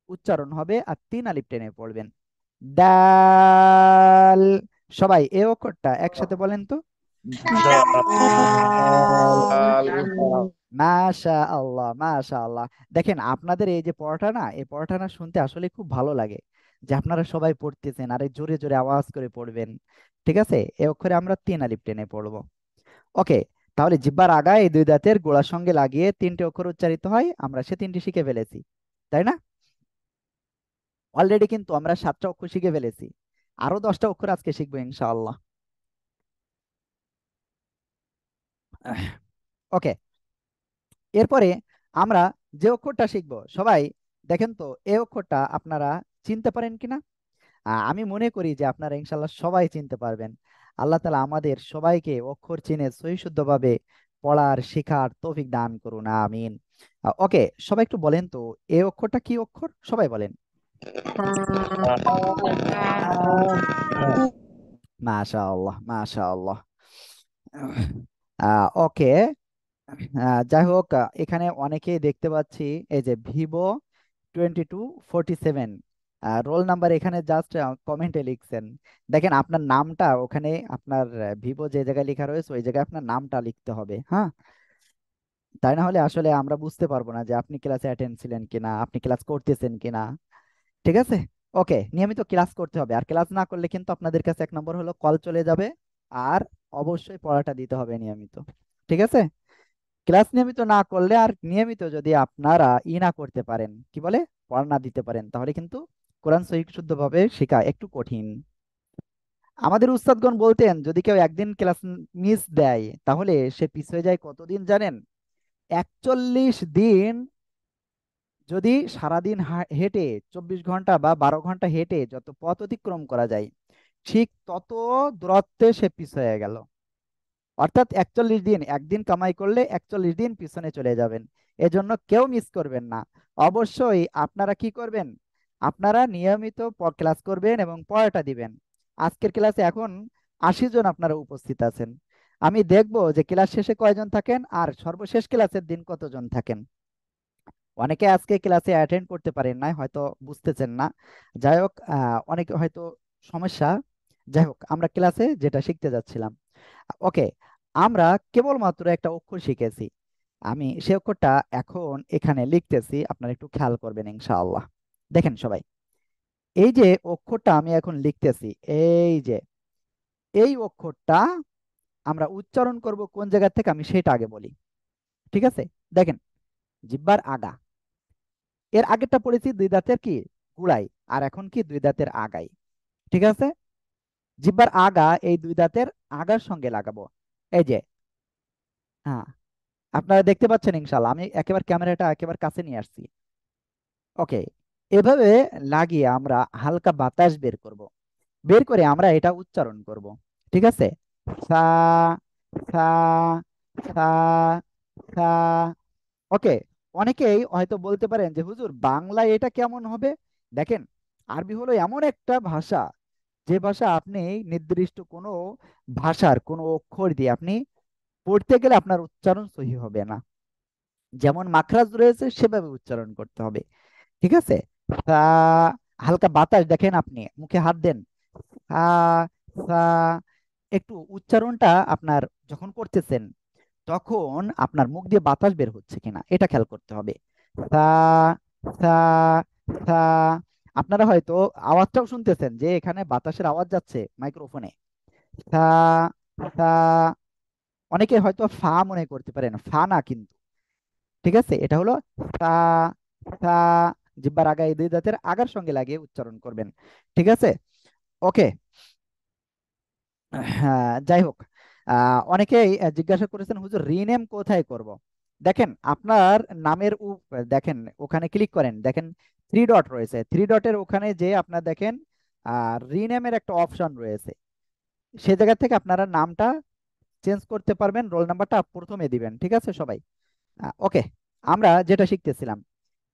উচ্চারণ হবে আর তিন আলিফ টেনে পড়বেন। দাল। সবাই এই অক্ষরটা একসাথে বলেন তো। মাশা আল্লাহ, মাশা আল্লাহ। দেখেন আপনাদের এই যে পড়াটা না, এই পড়াটা না শুনতে আসলে খুব ভালো লাগে, যে আপনারা সবাই পড়তেছেন আর এই জোরে জোরে আওয়াজ করে পড়বেন। ঠিক আছে। এই অক্ষরে আমরা তিন আলিফ টেনে পড়বো। ওকে। তাহলে জিহ্বার আগায় এই দুই দাঁতের গোড়ার সঙ্গে লাগিয়ে তিনটে অক্ষর উচ্চারিত হয়, আমরা সে তিনটি শিখে ফেলেছি, তাই না? অলরেডি কিন্তু আমরা 7টা অক্ষর শিখে ফেলেছি। আরো 10টা অক্ষর আজকে শিখবো ইনশাআল্লাহ। ওকে। এরপরে আমরা যে অক্ষরটা শিখবো, সবাই দেখেন তো এই অক্ষরটা আপনারা চিনতে পারেন কিনা। আমি মনে করি যে আপনারা ইনশাল্লাহ সবাই চিনতে পারবেন। আল্লাহ তাআলা আমাদের সবাইকে অক্ষর চিনে সহিশুদ্ধভাবে পড়ার শেখার তৌফিক দান করুন, আমিন। ওকে, সবাই একটু বলেন তো এই অক্ষরটা কি অক্ষর, সবাই বলেন। মাশাআল্লাহ, মাশাআল্লাহ। ওকে। যাই হোক, এখানে অনেকেই দেখতে পাচ্ছি এই যে ভিভো 2247। রোল নাম্বার এখানে জাস্ট কমেন্টে লিখছেন। দেখেন আপনার নামটা ওখানে আপনার ভিভো যে জায়গায় লেখা রয়েছে ওই জায়গায় আপনার নামটা লিখতে হবে, হ্যাঁ। তাই না হলে আসলে আমরা বুঝতে পারবো না যে আপনি ক্লাসে অ্যাটেন্ড ছিলেন কিনা, আপনি ক্লাস করতেছেন কিনা। ঠিক আছে। ওকে, নিয়মিত ক্লাস করতে হবে, আর ক্লাস না করলে কিন্তু আপনাদের কাছে এক নম্বর হলো কল চলে যাবে। আর অবশ্যই পড়াটা দিতে হবে নিয়মিত। ঠিক আছে। ক্লাস নিয়মিত না করলে আর নিয়মিত যদি আপনারা না করতে পারেন, কি বলে, পড়া না দিতে পারেন, তাহলে কিন্তু কোরআন সহিহ শুদ্ধভাবে শেখা একটু কঠিন। আমাদের উস্তাদগণ বলতেন যদি কেউ একদিন ক্লাস মিস দেয় তাহলে সে পিছিয়ে যায় কতদিন জানেন? 41 দিন। যদি সারাদিন হেঁটে 24 ঘন্টা বা 12 ঘন্টা হেঁটে যত পথ অতিক্রম করা যায়, ঠিক তত দূরত্বে সে পিছিয়ে গেল। অর্থাৎ 41 দিন, একদিন কামাই করলে 41 দিন পিছনে চলে যাবেন। এজন্য কেউ মিস করবেন না। অবশ্যই আপনারা কি করবেন? আপনারা নিয়মিত ক্লাস করবেন এবং পড়াটা দিবেন। আজকের ক্লাসে এখন 80 জন আপনারা উপস্থিত আছেন। আমি দেখব যে ক্লাস শেষে কয়জন থাকেন আর সর্বশেষ ক্লাসের দিন কতজন থাকেন। অনেকে আজকে ক্লাসে অ্যাটেন্ড করতে পারেন নাই, হয়তো বুঝতেছেন না। যাই হোক, অনেকে হয়তো সমস্যা। যাই হোক, আমরা ক্লাসে যেটা শিখতে যাচ্ছিলাম। ওকে, আমরা কেবলমাত্র একটা অক্ষর শিখেছি। আমি সে অক্ষরটা এখন এখানে লিখতেছি, আপনারা একটু খেয়াল করবেন ইনশাআল্লাহ। দেখেন সবাই, এই যে অক্ষরটা আমি এখন লিখতেছি, এই যে এই অক্ষরটা আমরা উচ্চারণ করব কোন জায়গা থেকে আমি সেটা আগে বলি। ঠিক আছে। দেখেন, জিহ্বার আগা, এর আগেরটা পড়েছি দুই দাঁতের কি গুড়াই, আর এখন কি দুই দাঁতের আগাই। ঠিক আছে। জিহ্বার আগা এই দুই দাঁতের আগার সঙ্গে লাগাবো। এই যে, হ্যাঁ, আপনারা দেখতে পাচ্ছেন ইনশাল্লাহ, আমি একেবারে ক্যামেরাটা একেবারে কাছে নিয়ে আসছি। ওকে, এভাবে লাগিয়ে আমরা হালকা বাতাস বের করব। বের করে আমরা এটা উচ্চারণ করব। ঠিক আছে। সা, সা, সা, সা। ওকে, অনেকেই হয়তো বলতে পারেন যে হুজুর বাংলায় এটা কেমন হবে। দেখেন, আরবি হলো এমন একটা ভাষা, যে ভাষা আপনি নির্দিষ্ট কোনো ভাষার কোনো অক্ষর দিয়ে আপনি পড়তে গেলে আপনার উচ্চারণ সহি হবে না। যেমন মাখরাজ রয়েছে সেভাবে উচ্চারণ করতে হবে। ঠিক আছে। তা, হালকা বাতাস, দেখেন আপনি মুখে হাত দেন, সা, সা। একটু উচ্চারণটা আপনার যখন করতেছেন তখন আপনার মুখ দিয়ে বাতাস বের হচ্ছে কিনা এটা খেয়াল করতে হবে। সা, সা, সা। আপনারা হয়তো আওয়াজটাও শুনতেছেন যে এখানে বাতাসের আওয়াজ যাচ্ছে মাইক্রোফোনে। সা, সা। অনেকে হয়তো ফা মনে করতে পারেন, ফা না কিন্তু। ঠিক আছে, এটা হলো সা, সা। জিহ্বার আগা এই দুই দাঁতের আগার সঙ্গে লাগিয়ে উচ্চারণ করবেন। ঠিক আছে। ওকে। হ্যাঁ, যাই হোক, অনেকেই জিজ্ঞাসা করেছেন হুজুর রিনেম কোথায় করব। দেখেন আপনার নামের দেখেন ওখানে ক্লিক করেন, দেখেন 3 ডট রয়েছে, 3 ডটের ওখানে যে আপনার দেখেন রিনেমের একটা অপশন রয়েছে। সে জায়গা থেকে আপনারা নামটা চেঞ্জ করতে পারবেন, রোল নাম্বারটা প্রথমে দিবেন। ঠিক আছে সবাই। ওকে, আমরা যেটা শিখতেছিলাম,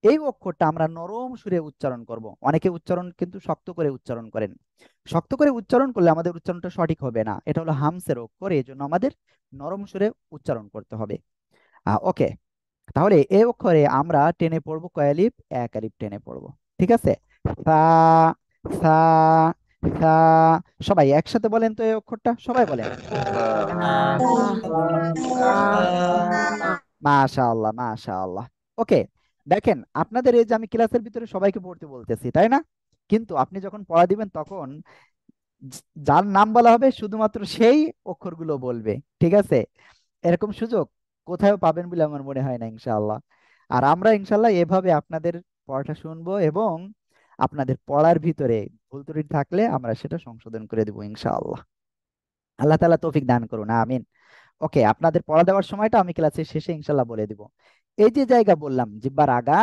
এই অক্ষরটা আমরা নরম সুরে উচ্চারণ করব। অনেকে উচ্চারণ কিন্তু শক্ত করে উচ্চারণ করেন। শক্ত করে উচ্চারণ করলে আমাদের উচ্চারণটা সঠিক হবে না, এটা হলো হামসের অক্ষর, এই জন্য আমাদের নরম সুরে উচ্চারণ করতে হবে। ওকে, তাহলে এই অক্ষরে আমরা টেনে পড়বো কয় আলিফ? এক আলিফ টেনে পড়বো। ঠিক আছে। সা, সা, সা। সবাই একসাথে বলেন তো এই অক্ষরটা, সবাই বলেন। মাশাআল্লাহ, মাশাআল্লাহ। ওকে, দেখেন আপনাদের এই যে আমি ক্লাসের ভিতরে সবাইকে পড়তে বলতেছি তাই না, কিন্তু আপনি যখন পড়া দিবেন তখন যার নাম বলা হবে শুধুমাত্র সেই অক্ষরগুলো বলবে। ঠিক আছে। এরকম সুযোগ কোথাও পাবেন বলে আমার মনে হয় না ইনশাআল্লাহ। আর আমরা ইনশাআল্লাহ এভাবে আপনাদের পড়াটা শুনবো এবং আপনাদের পড়ার ভিতরে ভুল ত্রুটি থাকলে আমরা সেটা সংশোধন করে দেবো ইনশাআল্লাহ। আল্লাহ তাআলা তৌফিক দান করুন, আমিন। ওকে, আপনাদের পড়া দেওয়ার সময়টা আমি ক্লাসের শেষে ইনশাল্লাহ বলে দিব। এই যে জায়গা বললাম জিহ্বার আগা,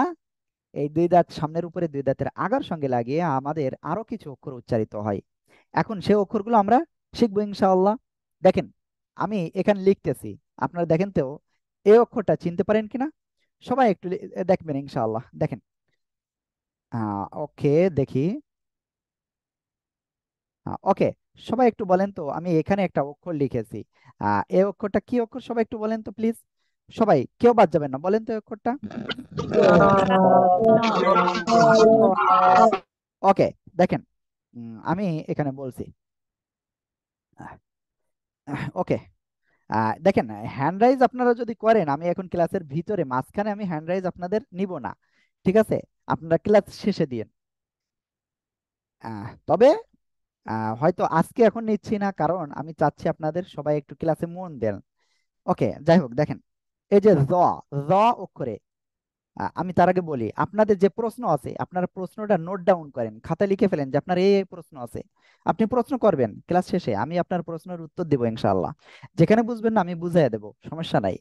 এই দুই দাঁত সামনের উপরে দুই দাঁতের আগার সঙ্গে লাগিয়ে আমাদের আরো কিছু অক্ষর উচ্চারিত হয়। এখন সেই অক্ষরগুলো আমরা শিখবো ইনশাআল্লাহ। দেখেন, আমি এখানে লিখতেছি, আপনারা দেখেন তো এই অক্ষরটা চিনতে পারেন কিনা। সবাই একটু দেখবেন ইনশাআল্লাহ। দেখেন, ওকে, দেখি। ওকে, সবাই একটু বলেন তো, আমি এখানে একটা অক্ষর লিখেছি। এই অক্ষরটা কি অক্ষর সবাই একটু বলেন তো প্লিজ। সবাই কেউ বাদ যাবেন না, বলেন তো এই অক্ষরটা। ওকে, দেখেন, আমি এখানে বলছি। ওকে, দেখেন, হ্যান্ড রাইজ আপনারা যদি করেন, আমি এখন ক্লাসের ভিতরে মাঝখানে আমি হ্যান্ড রাইজ আপনাদের নিব না, ঠিক আছে? আপনারা ক্লাস শেষে দিন। তবে হয়তো আজকে এখন নিচ্ছি না, কারণ আমি চাচ্ছি আপনাদের সবাই একটু ক্লাসে মন দেন। ওকে, যাই হোক, দেখেন, এই যে জ অক্ষরে, আমি তার আগে বলি, আপনাদের যে প্রশ্ন আছে আপনারা প্রশ্নটা নোট ডাউন করেন, খাতায় লিখে ফেলেন যে আপনার এই এই প্রশ্ন আছে। আপনি প্রশ্ন করবেন ক্লাস শেষে, আমি আপনার প্রশ্নের উত্তর দেবো ইনশাআল্লাহ। যেখানে বুঝবেন না আমি বুঝাই দেবো, সমস্যা নাই।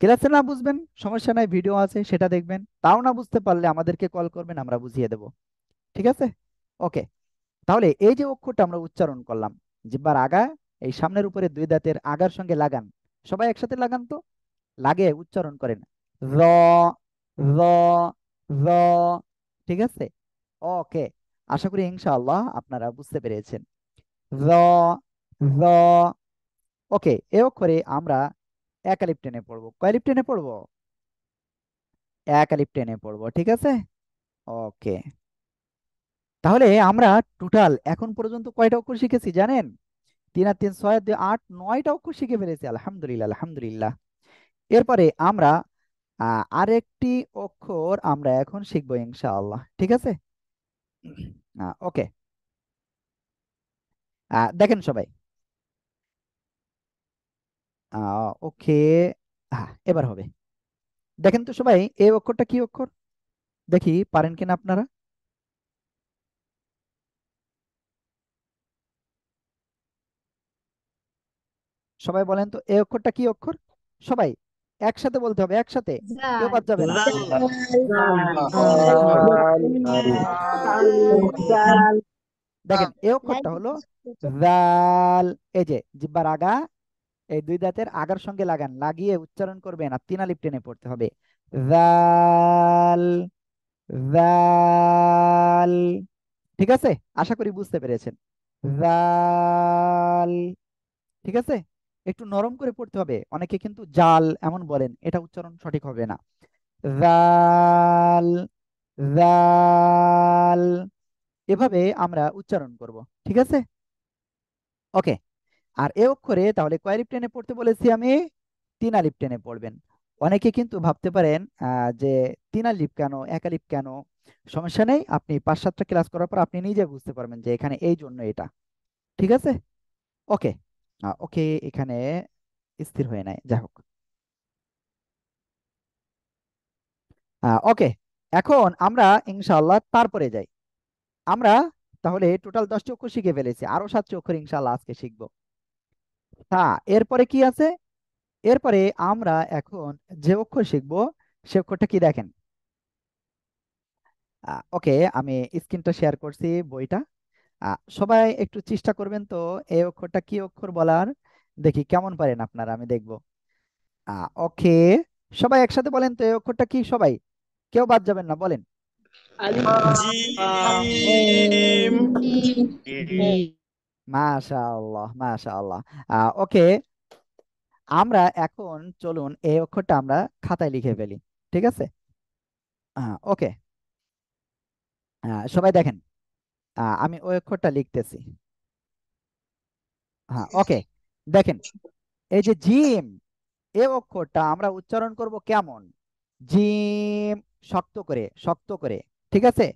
ক্লাসে না বুঝবেন সমস্যা নাই, ভিডিও আছে সেটা দেখবেন, তাও না বুঝতে পারলে আমাদেরকে কল করবেন, আমরা বুঝিয়ে দেব, ঠিক আছে? ওকে, তাহলে এই যে অক্ষরটা আমরা উচ্চারণ করলাম, জিহ্বার আগা, এই সামনের উপরে দুই দাঁতের আগার সঙ্গে লাগান, সবাই একসাথে লাগান তো, লাগে উচ্চারণ করেন, র, র, র, ঠিক আছে? ওকে, আশা করি ইনশাআল্লাহ আপনারা বুঝতে পেরেছেন। র, র। ওকে, এ অক্ষরে আমরা এক আলিফ টেনে পড়বো, কয় আলিফ টেনে পড়বো? এক আলিফ টেনে পড়বো, ঠিক আছে? ওকে, তাহলে আমরা টোটাল এখন পর্যন্ত কয়টা অক্ষর শিখেছি জানেন? 3 আর 3 6 আর 2 8 9টা অক্ষর শিখে ফেলেছি, আলহামদুলিল্লাহ আলহামদুলিল্লাহ। এরপরে আমরা আরেকটি অক্ষর আমরা এখন শিখবো ইনশাআল্লাহ, ঠিক আছে? ওকে, দেখেন সবাই, ওকে, এবার হবে। দেখেন তো সবাই, এই অক্ষরটা কি অক্ষর? দেখি পারেন কিনা আপনারা। সবাই বলেন তো এই অক্ষরটা কি অক্ষর? সবাই একসাথে বলতে হবে, একসাথে, কেউ বাদ যাবে না। দেখেন এই অক্ষরটা হলো জাল। এই যে জিহ্বার আগা, এই দুই দাঁতের আগার সঙ্গে লাগান, লাগিয়ে উচ্চারণ করবেন আর 3 আলিফ টেনে পড়তে হবে, জাল, জাল, ঠিক আছে? আশা করি বুঝতে পেরেছেন, জাল, ঠিক আছে? একটু নরম করে পড়তে হবে, অনেকে কিন্তু জাল এমন বলেন, এটা উচ্চারণ সঠিক হবে না। জাল, জাল, এভাবে আমরা উচ্চারণ করব, ঠিক আছে? ওকে, আর এ অক্ষরে তাহলে কয় আলিফ টেনে পড়তে বলেছি আমি? 3 আলিফ টেনে পড়বেন। অনেকে কিন্তু ভাবতে পারেন যে 3 আলিফ কেন, 1 আলিফ কেন? সমস্যা নেই, আপনি 5 7টা ক্লাস করার পর আপনি নিজে বুঝতে পারবেন যে এখানে এই জন্য এটা, ঠিক আছে? ওকে, ওকে, এখানে স্থির হয়ে নাই, যাই হোক। ওকে, এখন আমরা ইনশাআল্লাহ তারপরে যাই। আমরা তাহলে টোটাল 10টি অক্ষর শিখে ফেলেছি, আরো 7টি অক্ষর ইনশাআল্লাহ আজকে শিখবো। এরপরে কি আছে? এরপরে আমরা এখন যে অক্ষর শিখবো সে অক্ষরটা কি দেখেন। ওকে, আমি স্ক্রিনটা শেয়ার করছি, বইটা। সবাই একটু চেষ্টা করবেন তো এই অক্ষরটা কি অক্ষর বলার, দেখি কেমন পারেন আপনারা, আমি দেখব। ওকে, সবাই একসাথে বলেন তো এই অক্ষরটা কি, সবাই কেউ বাদ যাবেন না, বলেন। জিম। মাশাআল্লাহ মাশাআল্লাহ। ওকে, আমরা এখন চলুন এই অক্ষরটা আমরা খাতায় লিখে ফেলি, ঠিক আছে? ওকে, সবাই দেখেন, আমি ওই অক্ষরটা লিখতেছি। ওকে, দেখেন, এই যে জিম, এই অক্ষরটা আমরা উচ্চারণ করব কেমন? জিম, শক্ত করে শক্ত করে, ঠিক আছে?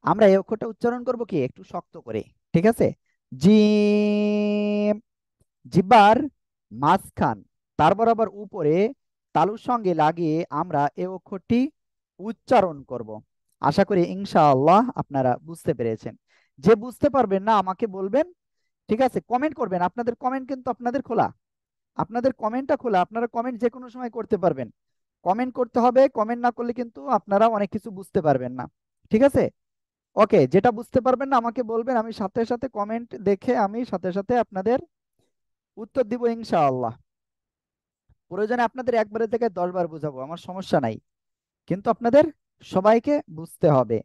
আমরা এই অক্ষরটা উচ্চারণ করব কি একটু শক্ত করে, ঠিক আছে? জিম, জিহ্বার মাঝখান, তার বরাবর উপরে তালুর সঙ্গে লাগিয়ে আমরা এই অক্ষরটি উচ্চারণ করব। আশা করি ইনশাআল্লাহ আপনারা বুঝতে পেরেছেন। যে বুঝতে পারবেন না আমাকে বলবেন, ঠিক আছে? কমেন্ট করবেন, আপনাদের কমেন্ট কিন্তু আপনাদের খোলা, আপনাদের কমেন্টটা খোলা, আপনারা কমেন্ট যে কোনো সময় করতে পারবেন। কমেন্ট করতে হবে, কমেন্ট না করলে কিন্তু আপনারা অনেক কিছু বুঝতে পারবেন না, ঠিক আছে? ওকে, যেটা বুঝতে পারবেন না আমাকে বলবেন, আমি সাথে সাথে কমেন্ট দেখে আমি সাথে সাথে আপনাদের উত্তর দিব ইনশাআল্লাহ। প্রয়োজনে আপনাদের একবারের থেকে 10 বার বোঝাবো, আমার সমস্যা নাই, কিন্তু আপনাদের সবাইকে বুঝতে হবে,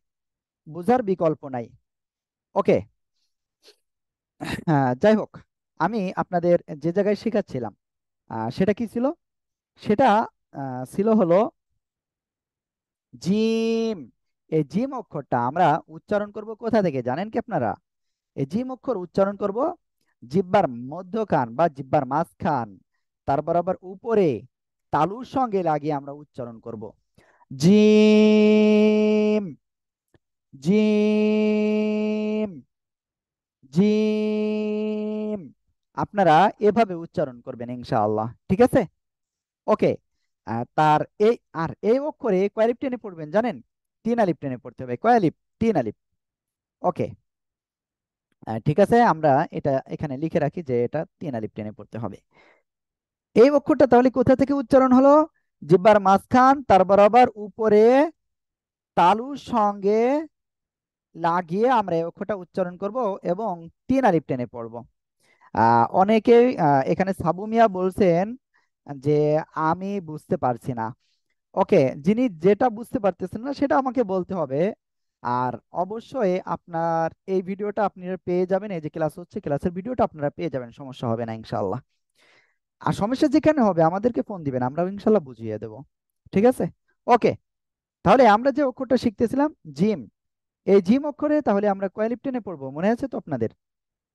বুঝার বিকল্প নাই। ওকে, যাই হোক, আমি আপনাদের যে জায়গায় শেখাচ্ছিলাম সেটা কি ছিল? সেটা ছিল হলো জিম। এই জিম অক্ষরটা আমরা উচ্চারণ করব কোথা থেকে জানেন কি আপনারা? এই জিম অক্ষর উচ্চারণ করব জিহ্বার মধ্যখান বা জিহ্বার মাঝখান, তার বরাবর উপরে তালুর সঙ্গে লাগিয়ে আমরা উচ্চারণ করব জিম, জিম, জিম। আপনারা এভাবে উচ্চারণ করবেন ইনশাআল্লাহ, ঠিক আছে? ওকে। তার এই আর এই অক্ষরে কয় আলিফ টেনে পড়বেন জানেন? 3 আলিফ টেনে পড়তে হবে। কয় আলিফ? 3 আলিফ। ওকে। ঠিক আছে, আমরা এটা এখানে লিখে রাখি যে এটা 3 আলিফ টেনে পড়তে হবে। এই অক্ষরটা তাহলে কোথা থেকে উচ্চারণ হলো? জিহ্বার মাঝখান, তার বরাবর উপরে তালুর সঙ্গে লাগিয়ে আমরা এই অক্ষরটা উচ্চারণ করব এবং 3 আলিফ টেনে পড়ব। অনেকেই এখানে সাবু মিয়া বলছেন যে আমি বুঝতে পারছি না। ওকে, যিনি যেটা বুঝতে পারতেছেন না সেটা আমাকে বলতে হবে। আর অবশ্যই আপনার এই ভিডিওটা আপনারা পেয়ে যাবেন, এই যে ক্লাস হচ্ছে ক্লাসের ভিডিওটা আপনারা পেয়ে যাবেন, সমস্যা হবে না ইনশাল্লাহ। আর সমস্যা যেখানে হবে আমাদেরকে ফোন দিবেন, আমরাও ইনশাল্লাহ বুঝিয়ে দেব, ঠিক আছে? ওকে। তাহলে আমরা যে অক্ষরটা শিখতেছিলাম জিম, এই জিম অক্ষরে তাহলে আমরা কয় আলিফ টেনে পড়বো মনে আছে তো আপনাদের?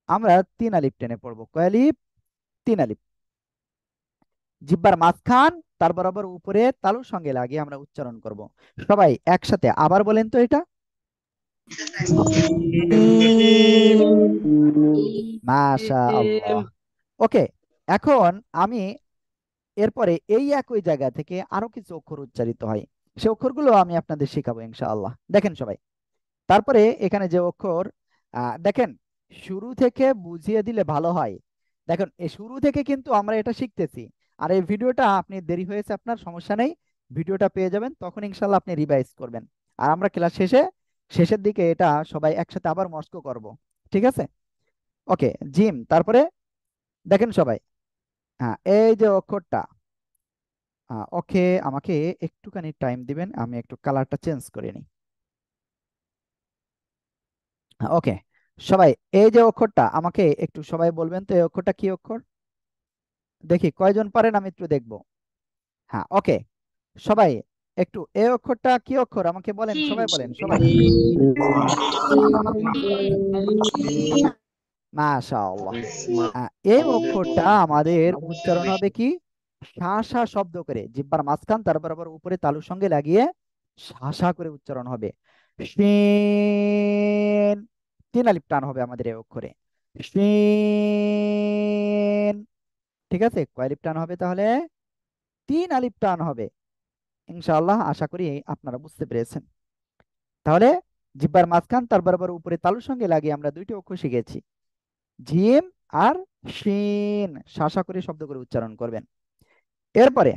আমরা 3 আলিফ টেনে পড়বো। কয় আলিফ? 3 আলিফ। জিহ্বার মাঝখান, তার বরাবর উপরে তালুর সঙ্গে লাগিয়ে আমরা উচ্চারণ করব। সবাই একসাথে আবার বলেন তো এটা। মাশা আল্লাহ। ওকে। এখন আমি এরপরে এই একই জায়গা থেকে আরো কিছু অক্ষর উচ্চারিত হয়, সে অক্ষরগুলো আমি আপনাদের শেখাবো ইনশাআল্লাহ। দেখেন সবাই, তারপরে এখানে যে অক্ষর দেখেন, শুরু থেকে বুঝিয়ে দিলে ভালো হয়। দেখেন এই শুরু থেকে কিন্তু আমরা এটা শিখতেছি। আর এই ভিডিওটা আপনি দেরি হয়েছে আপনার, সমস্যা নেই, ভিডিওটা পেয়ে যাবেন, তখন ইনশাল্লাহ আপনি রিভাইজ করবেন। আর আমরা ক্লাস শেষের দিকে এটা সবাই একসাথে আবার মস্ক করব, ঠিক আছে? ওকে। জিম, তারপরে দেখেন সবাই, এই যে অক্ষরটা, ওকে, আমাকে একটুখানি টাইম দিবেন, আমি একটু কালারটা চেঞ্জ করে নিই। ওকে। সবাই এই যে অক্ষরটা আমাকে একটু সবাই বলবেন তো এই অক্ষরটা কি অক্ষর? দেখি কয়জন পারেন, আমি একটু দেখবো। হ্যাঁ, ওকে। সবাই একটু এই অক্ষরটা কি অক্ষর আমাকে বলেন, সবাই বলেন সবাই। মাশাআল্লাহ। এই অক্ষরটা আমাদের উচ্চারণ হবে কি? শা শা শব্দ করে, জিহ্বার মাঝখান তার বরাবর উপরে তালুর সঙ্গে লাগিয়ে শা শা করে উচ্চারণ হবে। শিন। 3 আলিফ টান হবে আমাদের এই অক্ষরে। শিন। ঠিক আছে, কয় আলিফ টান হবে তাহলে? 3 আলিফ টান হবে ইনশাআল্লাহ। আশা করি আপনারা বুঝতে পেরেছেন। তাহলে জিহ্বার মাঝখান তার বরাবর উপরে তালুর সঙ্গে লাগিয়ে আমরা 2টি অক্ষর শিখেছি, জিম আর শিন। শা শা করে শব্দ করে উচ্চারণ করবেন। এরপরে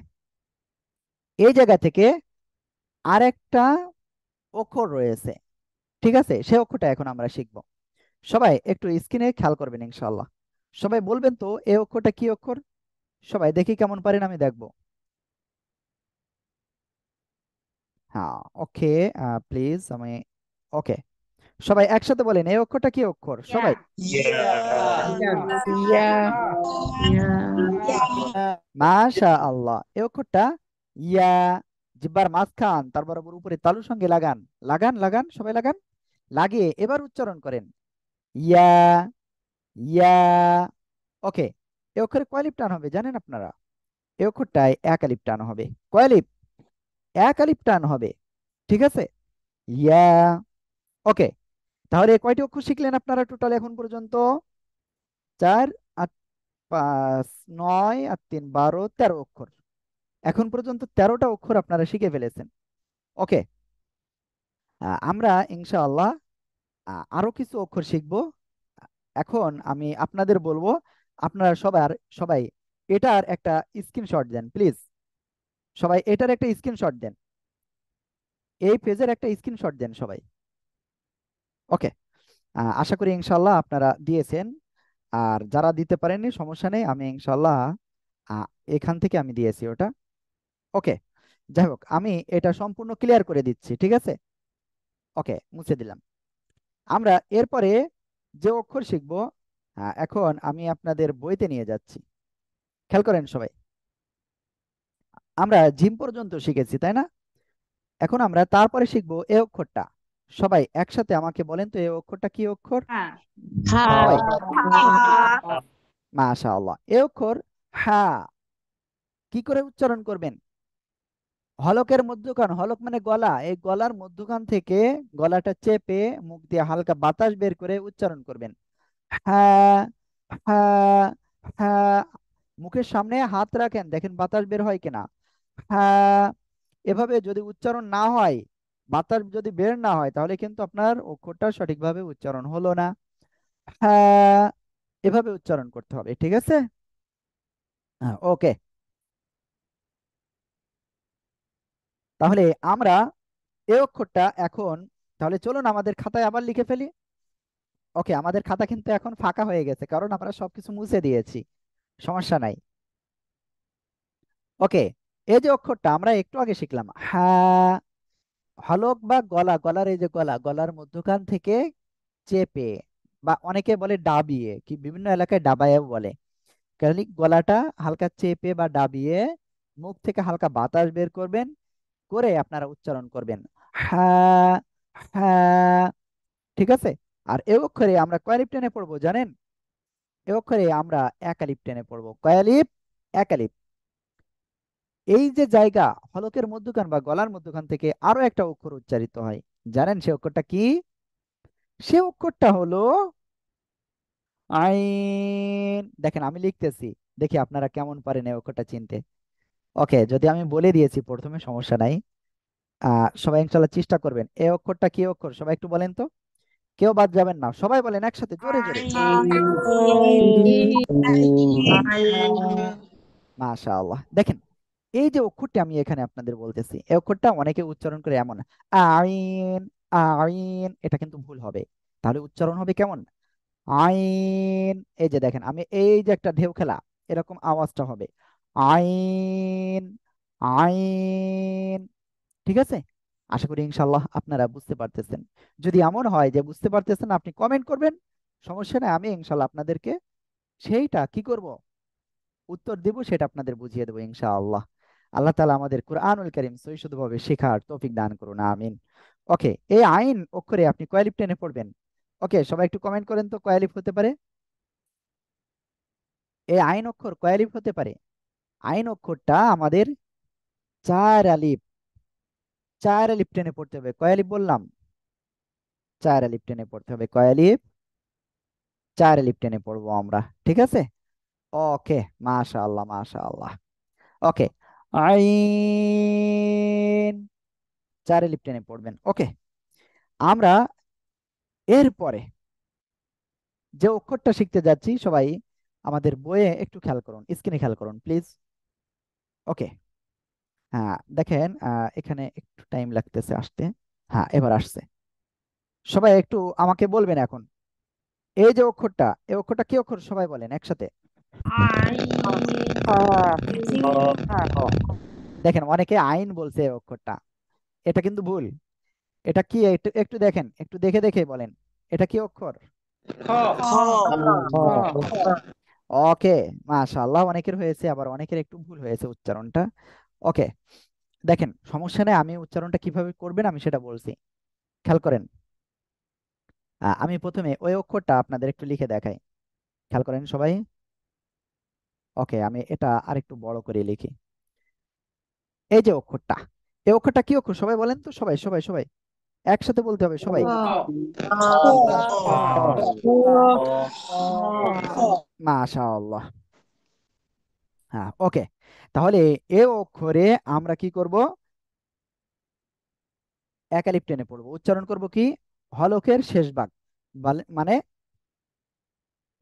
এই জায়গা থেকে আরেকটা অক্ষর রয়েছে, ঠিক আছে? সেই অক্ষরটা এখন আমরা শিখব। সবাই একটু স্ক্রিনে খেয়াল করবেন ইনশাআল্লাহ। সবাই বলবেন তো এই অক্ষরটা কি অক্ষর? সবাই দেখি কেমন পারেন, আমি দেখব। হ্যাঁ, ওকে। প্লিজ আমি, ওকে, সবাই একসাথে বলেন এই অক্ষরটা কি অক্ষর সবাই। মাশা আল্লাহ, এই অক্ষরটা ইয়া। জিহ্বার মাঝখান তার বরাবর উপরে তালুর সঙ্গে লাগান, লাগান, লাগান, সবাই লাগান, লাগিয়ে এবার উচ্চারণ করেন ইয়া, ইয়া। ওকে। এই অক্ষরে কয় আলিফ টান হবে জানেন আপনারা? এই অক্ষরটায় 1 আলিফ টান হবে। কয় আলিফ? 1 আলিফ টান হবে, ঠিক আছে? ইয়া। ওকে। তাহলে কয়টি অক্ষর শিখলেন আপনারা টোটাল এখন পর্যন্ত? 4 আর 5 9 আর 3 12 13 অক্ষর। এখন পর্যন্ত 13টা অক্ষর আপনারা শিখে ফেলেছেন। ওকে। আমরা ইনশাআল্লাহ আরো কিছু অক্ষর শিখব। এখন আমি আপনাদের বলবো, আপনারা সবাই এটার একটা স্ক্রিনশট দেন প্লিজ। সবাই এটার একটা স্ক্রিনশট দেন, এই পেজের একটা স্ক্রিনশট দেন সবাই। ওকে। আশা করি ইনশাআল্লাহ আপনারা দিয়েছেন। আর যারা দিতে পারেননি সমস্যা নেই, আমি ইনশাআল্লাহ আহ, এখান থেকে আমি দিয়েছি ওটা। ওকে। যাই হোক, আমি এটা সম্পূর্ণ ক্লিয়ার করে দিচ্ছি, ঠিক আছে? ওকে, মুছে দিলাম। আমরা এরপরে যে অক্ষর শিখব, এখন আমি আপনাদের বইতে নিয়ে যাচ্ছি, খেয়াল করেন সবাই। আমরা জিম পর্যন্ত শিখেছি, তাই না? এখন আমরা তারপরে শিখবো এ অক্ষরটা। সবাই একসাথে আমাকে বলেন তো, এ অক্ষরটা কি অক্ষর? সবাই মাশাআল্লাহ। এ অক্ষর হা। কি করে উচ্চারণ করবেন? হলকের মধ্যখান, হলক মানে গলা, এই গলার মধ্যখান থেকে গলাটা চেপে মুখ দিয়ে হালকা বাতাস বের করে উচ্চারণ করবেন। হ্যাঁ, হ্যাঁ, হ্যাঁ। মুখের সামনে হাত রাখেন, দেখেন বাতাস বের হয় কিনা। হ্যাঁ। এভাবে যদি উচ্চারণ না হয়, বাতাস যদি বের না হয়, তাহলে কিন্তু আপনার অক্ষরটা সঠিকভাবে উচ্চারণ হলো না। হ্যাঁ, এভাবে উচ্চারণ করতে হবে, ঠিক আছে? হ্যাঁ, ওকে। তাহলে আমরা এই অক্ষরটা এখন, তাহলে চলুন আমাদের খাতায় আবার লিখে ফেলি। ওকে, আমাদের খাতা কিন্তু এখন ফাঁকা হয়ে গেছে, কারণ আমরা সবকিছু মুছে দিয়েছি। সমস্যা নাই। ওকে, এই যে অক্ষরটা আমরা একটু আগে শিখলাম, হ্যাঁ। হলক বা গলা, গলার এই যে গলা, গলার মধ্যখান থেকে চেপে, বা অনেকে বলে ডাবিয়ে, কি বিভিন্ন এলাকায় ডাবায়েও বলে। কারণ গলাটা হালকা চেপে বা ডাবিয়ে মুখ থেকে হালকা বাতাস বের করবেন, করে আপনারা উচ্চারণ করবেন, হ্যাঁ, হ্যাঁ। ঠিক আছে? আর এ অক্ষরে আমরা কয় আলিফ টেনে পড়বো জানেন? এ অক্ষরে আমরা এক আলিফ টেনে পড়বো। কয় আলিফ? এক আলিফ। এই যে জায়গা, হলকের মধ্যখান বা গলার মধ্যখান থেকে আরো একটা অক্ষর উচ্চারিত হয়, জানেন সে অক্ষরটা কি? সে অক্ষরটা হলো আইন। দেখেন আমি লিখতেছি, দেখি আপনারা কেমন পারেন এই অক্ষরটা চিনতে। ওকে, যদি আমি বলে দিয়েছি প্রথমে, সমস্যা নাই। সবাই ইনশাল্লাহ চেষ্টা করবেন। এই অক্ষরটা কি অক্ষর সবাই একটু বলেন তো। কেউ বাদ যাবেন না, সবাই বলেন একসাথে জোরে জোরে। মাশাআল্লাহ। দেখেন, এই যে অক্ষরটি আমি এখানে আপনাদের বলতেছি, এই অক্ষরটা অনেকে উচ্চারণ করে এমন, আইন, আইন। এটা কিন্তু ভুল হবে। তাহলে উচ্চারণ হবে কেমন? আইন। এই যে দেখেন, আমি এই যে একটা ঢেউ খেলা, এরকম আওয়াজটা হবে, আইন, আইন। ঠিক আছে? আশা করি ইনশাল্লাহ আপনারা বুঝতে পারতেছেন। যদি এমন হয় যে বুঝতে পারতেছেন, আপনি কমেন্ট করবেন, সমস্যা নেই। আমি ইনশাল্লাহ আপনাদেরকে সেইটা কি করব, উত্তর দেব, সেটা আপনাদের বুঝিয়ে দেবো ইনশাআল্লাহ। আল্লাহ তাআলা আমাদের কুরআনুল কারীম সহি শুদ্ধভাবে শেখার তৌফিক দান করুন, আমিন। ওকে, এই আইন অক্ষরে আপনি কয় আলিফ টেনে পড়বেন? ওকে, সবাই একটু কমেন্ট করেন তো, কয় আলিফ হতে পারে? এই আইন অক্ষর কয় আলিফ হতে পারে? আইন অক্ষরটা আমাদের চার আলিফ। চার আলিফ টেনে পড়তে হবে। কয় আলিফ বললাম? চার আলিফ টেনে পড়তে হবে। কয় আলিফ? চার আলিফ টেনে পড়বো আমরা, ঠিক আছে? ওকে, মাশাআল্লাহ, মাশাআল্লাহ। ওকে, আইন, চার আলিফ টেনে পড়বেন। ওকে, আমরা এরপরে যে অক্ষরটা শিখতে যাচ্ছি, সবাই আমাদের বইয়ে একটু খেয়াল করুন, স্ক্রিনে খেয়াল করুন প্লিজ। ওকে, হ্যাঁ দেখেন, এখানে একটু টাইম লাগতেছে আসতে। হ্যাঁ, এবার আসছে। সবাই একটু আমাকে বলবেন এখন, এই যে অক্ষরটা, এই অক্ষরটা কি অক্ষর সবাই বলেন একসাথে। দেখেন, অনেকে আইন বলছে এই অক্ষরটা, এটা কিন্তু ভুল। এটা কি, একটু একটু দেখেন, একটু দেখে দেখে বলেন, এটা কি অক্ষর? ওকে, মাশাআল্লাহ। অনেকের হয়েছে, আবার অনেকের একটু ভুল হয়েছে উচ্চারণটা। ওকে, দেখেন সমস্যা নেই, আমি উচ্চারণটা কিভাবে করবেন আমি সেটা বলছি, খেয়াল করেন। আমি প্রথমে ওই অক্ষরটা আপনাদের একটু লিখে দেখাই, খেয়াল করেন সবাই। ওকে, আমি এটা আরেকটু বড় করে লিখি। এই যে অক্ষরটা, এই অক্ষরটা কি অক্ষর সবাই বলেন তো, সবাই সবাই সবাই একসাথে বলতে হবে সবাই। মাশাআল্লাহ। হ্যাঁ, ওকে। তাহলে এ অক্ষরে আমরা কি করব? এক আলিফ টেনে পড়বো, উচ্চারণ করব কি? হলকের শেষ ভাগ, মানে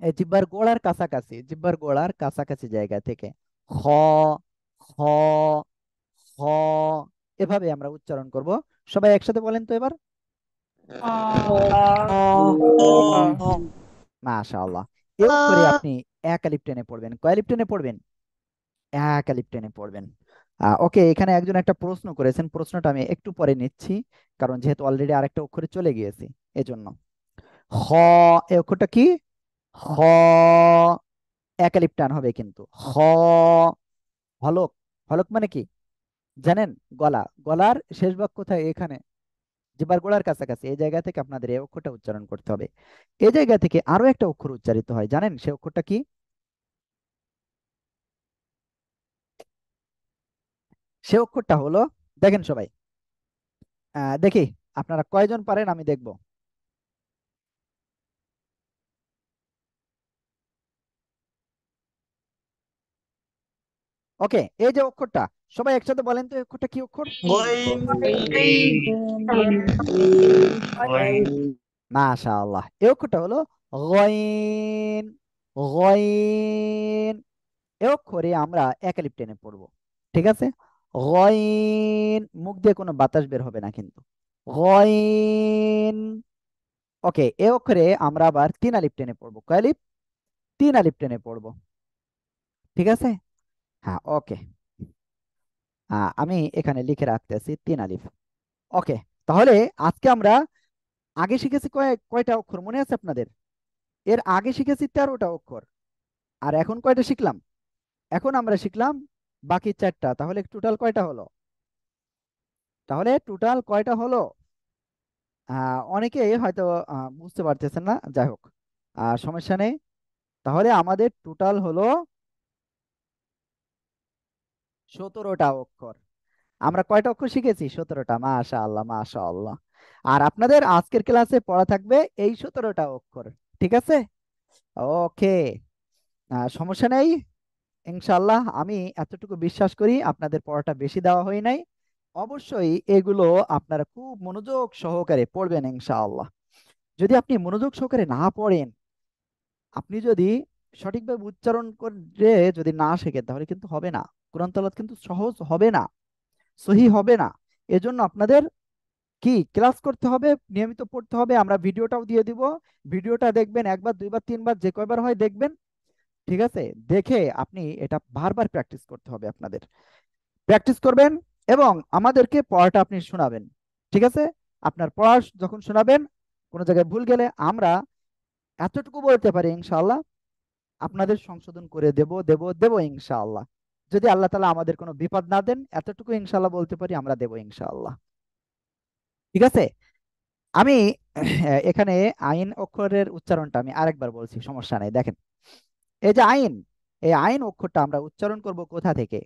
এই জিহ্বার গোড়ার কাছাকাছি, জিহ্বার গোড়ার কাছাকাছি জায়গা থেকে খ, খ, খ, এভাবে আমরা উচ্চারণ করব। সবাই একসাথে বলেন তো এবার। মাশাআল্লাহ। এ অক্ষরে আপনি এক আলিফ টেনে পড়বেন। কয় আলিফ টেনে পড়বেন? এক আলিফ টেনে পড়বেন। ওকে, এখানে একজন একটা প্রশ্ন করেছেন, প্রশ্নটা আমি একটু পরে নিচ্ছি, কারণ যেহেতু অলরেডি আরেকটা অক্ষরে চলে গিয়েছি, এজন্য। হ, এই অক্ষরটা কি? হ, এক আলিফ টান হবে কিন্তু। হ, হলক। হলক মানে কি? জানেন? গলা, গলার শেষ ভাগ কোথায়? এখানে, জিহ্বার গোড়ার কাছাকাছি, এই জায়গা থেকে আপনাদের এই অক্ষরটা উচ্চারণ করতে হবে। এই জায়গা থেকে আরো একটা অক্ষর উচ্চারিত হয়, জানেন সে অক্ষরটা কি? সে অক্ষরটা হলো, দেখেন সবাই, দেখি আপনারা কয়জন পারেন আমি দেখব। ওকে, এই যে অক্ষরটা, সবাই একসাথে বলেন তো এই অক্ষরটা কি অক্ষর? মাশাআল্লাহ, এই অক্ষরটা হলো গয়ন। গয়ন, এ অক্ষরে আমরা একালিপ টেনে পড়বো, ঠিক আছে? গয়ন, মুখ দিয়ে কোনো বাতাস বের হবে না কিন্তু। গয়ন। ওকে, এ অক্ষরে আমরা আবার তিন আলিপ টেনে পড়বো। কয় আলিপ? তিন আলিপ টেনে পড়বো, ঠিক আছে? হ্যাঁ, ওকে। আমি এখানে লিখে রাখতেছি তিন আলিফ। ওকে, তাহলে আজকে আমরা আগে শিখেছি কয়টা অক্ষর মনে আছে আপনাদের? এর আগে শিখেছি 13টা অক্ষর। আর এখন কয়টা শিখলাম? এখন আমরা শিখলাম বাকি চারটা। তাহলে টোটাল কয়টা হলো? অনেকে হয়তো বুঝতে পারতেছেন না, যাই হোক, সমস্যা নেই। তাহলে আমাদের টোটাল হলো 17টা অক্ষর। আমরা কয়টা অক্ষর শিখেছি? 17টা। মাশাআল্লাহ, মাশাআল্লাহ। আর আপনাদের আজকের ক্লাসে পড়া থাকবে এই 17টা অক্ষর, ঠিক আছে? ওকে, সমস্যা নেই। ইনশাআল্লাহ আমি এতটুকু বিশ্বাস করি আপনাদের পড়াটা বেশি দেওয়া হয় নাই। অবশ্যই এগুলো আপনারা খুব মনোযোগ সহকারে পড়বেন ইনশাআল্লাহ। যদি আপনি মনোযোগ সহকারে না পড়েন, আপনি যদি সঠিকভাবে উচ্চারণ করে যদি না শেখেন, তাহলে কিন্তু হবে না। কোরআন তেলাওয়াত কিন্তু সহজ হবে না, সহি হবে না। এজন্য আপনাদের কি ক্লাস করতে হবে, নিয়মিত পড়তে হবে। আমরা ভিডিওটাও দিয়ে দিব, ভিডিওটা দেখবেন, একবার দুইবার তিনবার যে কয়বার হয় দেখবেন, ঠিক আছে? দেখে আপনি এটা বারবার প্র্যাকটিস করতে হবে আপনাদের। প্র্যাকটিস করবেন এবং আমাদেরকে পড়াটা আপনি শোনাবেন, ঠিক আছে? আপনার পড়া যখন শোনাবেন, কোনো জায়গায় ভুল গেলে আমরা এতটুকু বলতে পারি ইনশাআল্লাহ, আপনাদের সংশোধন করে দেব দেব দেব ইনশাআল্লাহ। যদি আল্লাহ তাআলা আমাদের কোনো বিপদ না দেন, এতটুকু ইনশাআল্লাহ বলতে পারি, আমরা দেব ইনশাআল্লাহ, ঠিক আছে? আমি এখানে আইন অক্ষরের উচ্চারণটা আমি আরেকবার বলছি, সমস্যা নেই। দেখেন, এই যে আইন, এই আইন অক্ষরটা আমরা উচ্চারণ করব কোথা থেকে?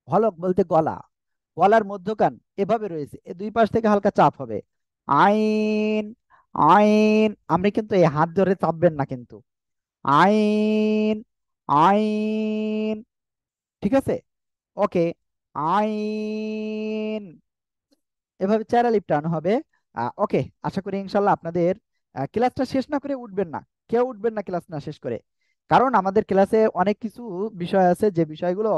হলক বলতে গলা, গলার মধ্যখান এভাবে রয়েছে, এই দুই পাশ থেকে হালকা চাপ হবে। আইন, আইন। আপনি কিন্তু এই হাত ধরে চাপবেন না কিন্তু। আইন, আইন, ঠিক আছে? ওকে, আইন, এভাবে চার আলিফ টান হবে। ওকে, আশা করি ইনশাল্লাহ আপনাদের ক্লাসটা শেষ না করে উঠবেন না, কেউ উঠবেন না ক্লাস না শেষ করে। কারণ আমাদের ক্লাসে অনেক কিছু বিষয় আছে, যে বিষয়গুলো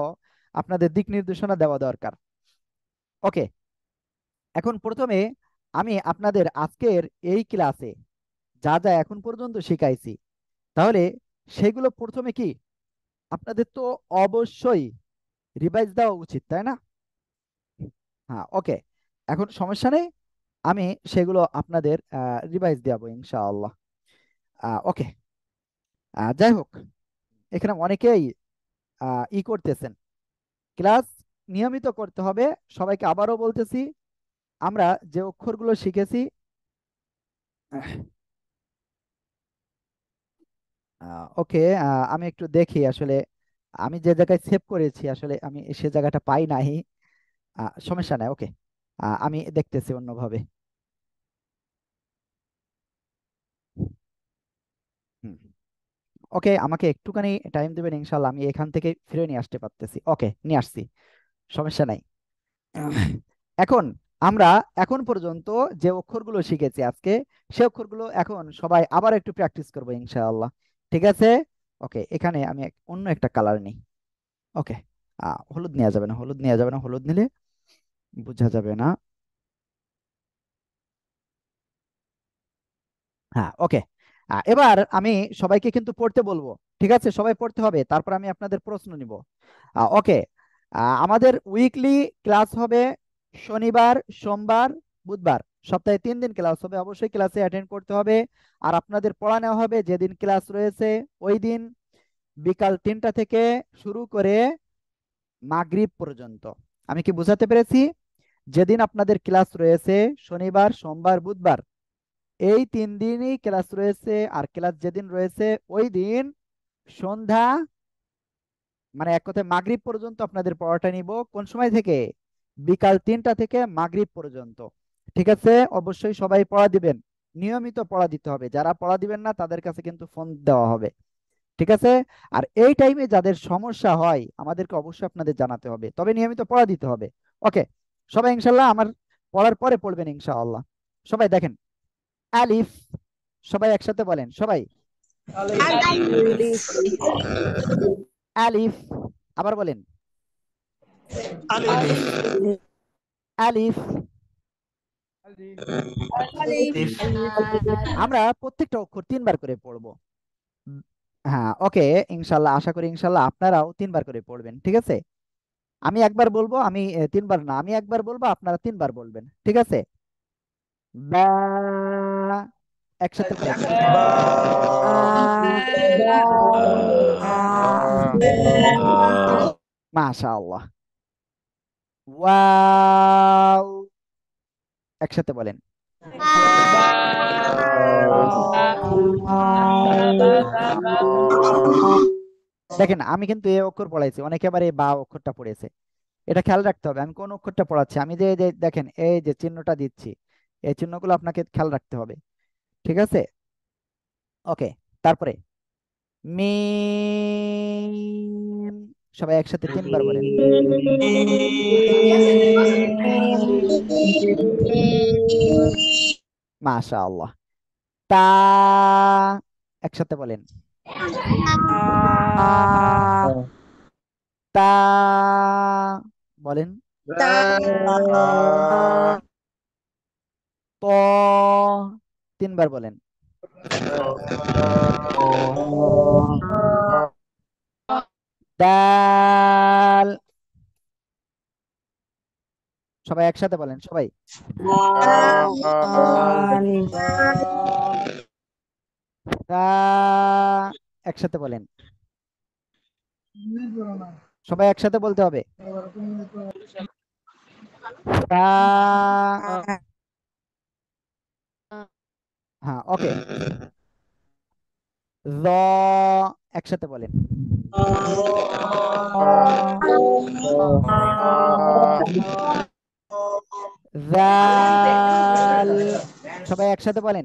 আপনাদের দিক নির্দেশনা দেওয়া দরকার। ওকে, এখন প্রথমে আমি আপনাদের আজকের এই ক্লাসে যা যা এখন পর্যন্ত শিখাইছি, তাহলে সেগুলো প্রথমে কি আপনাদের তো অবশ্যই রিভাইজ দেওয়া উচিত, তাই না? হ্যাঁ, ওকে, এখন সমস্যা নেই, আমি সেগুলো আপনাদের রিভাইজ দেবো ইনশাআল্লাহ। ওকে, যাই হোক, এখানে অনেকেই করতেছেন, ক্লাস নিয়মিত করতে হবে। সবাইকে আবারও বলতেছি, আমরা যে অক্ষরগুলো শিখেছি, ওকে, আমি একটু দেখি আসলে, আমি যে জায়গায় সেভ করেছি আসলে আমি সে জায়গাটা পাই নাই। সমস্যা নাই, ওকে, আমি দেখতেছি অন্যভাবে। হুম, ওকে, আমাকে একটুখানি টাইম দেবেন ইনশাল্লাহ, আমি এখান থেকে ফিরে নিয়ে আসতে পারতেছি। ওকে, নিয়ে আসছি, সমস্যা নাই। এখন আমরা এখন পর্যন্ত যে অক্ষরগুলো শিখেছি আজকে, সে অক্ষরগুলো এখন সবাই আবার একটু প্র্যাকটিস করবো ইনশাআল্লাহ, ঠিক আছে? ওকে, এখানে আমি অন্য একটা কালার নিই। ওকে, হলুদ নেওয়া যাবে না, হলুদ নেওয়া যাবে না, হলুদ নিলে বোঝা যাবে না। হ্যাঁ, ওকে, এবার আমি সবাইকে কিন্তু পড়তে বলবো, ঠিক আছে? সবাই পড়তে হবে, তারপর আমি আপনাদের প্রশ্ন নিব। ওকে, আমাদের উইকলি ক্লাস হবে শনিবার, সোমবার, বুধবার। সপ্তাহে 3 দিন ক্লাস হবে, অবশ্যই ক্লাসে অ্যাটেন্ড করতে হবে। আর আপনাদের পড়া নেওয়া হবে যেদিন ক্লাস রয়েছে ওই দিন বিকাল 3টা থেকে শুরু করে মাগরিব পর্যন্ত। আমি কি বুঝাতে পেরেছি? যেদিন আপনাদের ক্লাস রয়েছে শনিবার, সোমবার, বুধবার, এই 3 দিনই ক্লাস রয়েছে। আর ক্লাস যেদিন রয়েছে ওই দিন সন্ধ্যা, মানে এক কথায় মাগরিব পর্যন্ত আপনাদের পড়াটা নিব। কোন সময় থেকে? বিকাল 3টা থেকে মাগরিব পর্যন্ত। ঠিক আছে? অবশ্যই সবাই পড়া দিবেন, নিয়মিত পড়া দিতে হবে। যারা পড়া দিবেন না তাদের কাছে কিন্তু ফোন দেওয়া হবে। ঠিক আছে? আর এই টাইমে যাদের সমস্যা হয় আমাদেরকে অবশ্যই আপনাদের জানাতে হবে, তবে নিয়মিত পড়া দিতে হবে। ওকে, সবাই ইনশাল্লাহ আমার পড়ার পরে পড়বেন ইনশাআল্লাহ। সবাই দেখেন, আলিফ, সবাই একসাথে বলেন, সবাই আলিফ আলিফ। আবার বলেন, আলিফ আলিফ। আলিফ আমরা প্রত্যেকটা অক্ষর 3বার করে পড়বো। উম, হ্যাঁ, ওকে। ইনশাল্লাহ, আশা করি ইনশাল্লাহ আপনারাও 3বার করে পড়বেন। ঠিক আছে? আমি একবার বলবো, আমি 3বার না, আমি একবার বলবো, আপনারা 3বার বলবেন। ঠিক আছে? বা, একসাথে বলেন, মাশাআল্লাহ। ওয়াও, একসাথে বলেন, দেখেন আমি কিন্তু এ অক্ষর পড়াইছি, অনেকে আবার এই বা অক্ষরটা পড়েছে। এটা খেয়াল রাখতে হবে আমি কোন অক্ষরটা পড়াচ্ছি। আমি যে যে দেখেন এই যে চিহ্নটা দিচ্ছি, এই চিহ্নগুলো আপনাকে খেয়াল রাখতে হবে। ঠিক আছে? ওকে, তারপরে মিম, সবাই একসাথে 3বার বলেন, মাশাআল্লাহ। তা, একসাথে বলেন, তা, বলেন, ত, 3বার বলেন, দাল, সবাই একসাথে বলেন, সবাই তা, একসাথে বলেন, সবাই একসাথে বলতে হবে, তা। হ্যাঁ, ওকে। র, একসাথে বলেন, জাল, সবাই একসাথে বলেন,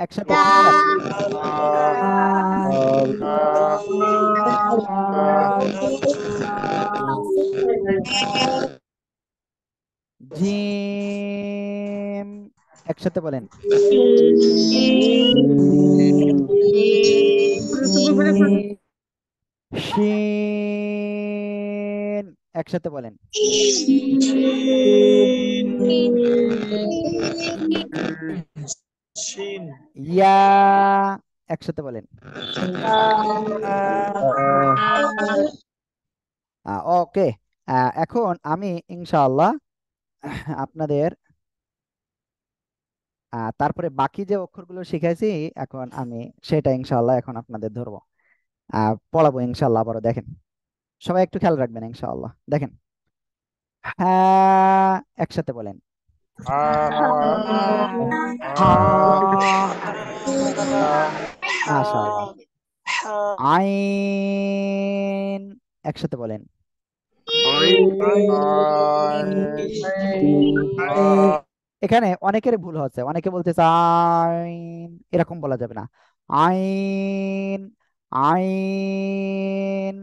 একসাথে 3বার, জিম, একসাথে বলেন, শিন, একসাথে বলেন, ইয়া, একসাথে বলেন, ওকে। এখন আমি ইনশাআল্লাহ আপনাদের তারপরে বাকি যে অক্ষরগুলো শিখাইছি এখন আমি সেটা ইনশাআল্লাহ এখন আপনাদের ধরবো, পড়াবো ইনশাআল্লাহ। আবারও দেখেন, সবাই একটু খেয়াল রাখবেন ইনশাআল্লাহ। দেখেন, হ্যাঁ, একসাথে বলেন, মাশাআল্লাহ। আইন, একসাথে বলেন, এখানে অনেকের ভুল হচ্ছে, অনেকে বলতেছে আইন, এরকম বলা যাবে না। আইন, আইন,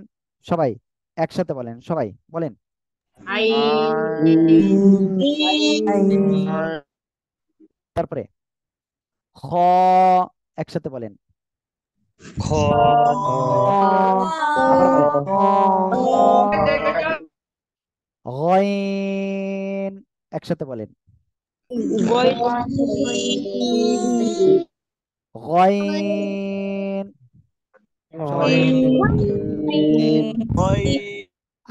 সবাই একসাথে বলেন, সবাই বলেন, তারপরে খ, একসাথে বলেন, আবার বলেন, গইন, একসাথে বলেন, গইন, সবাই।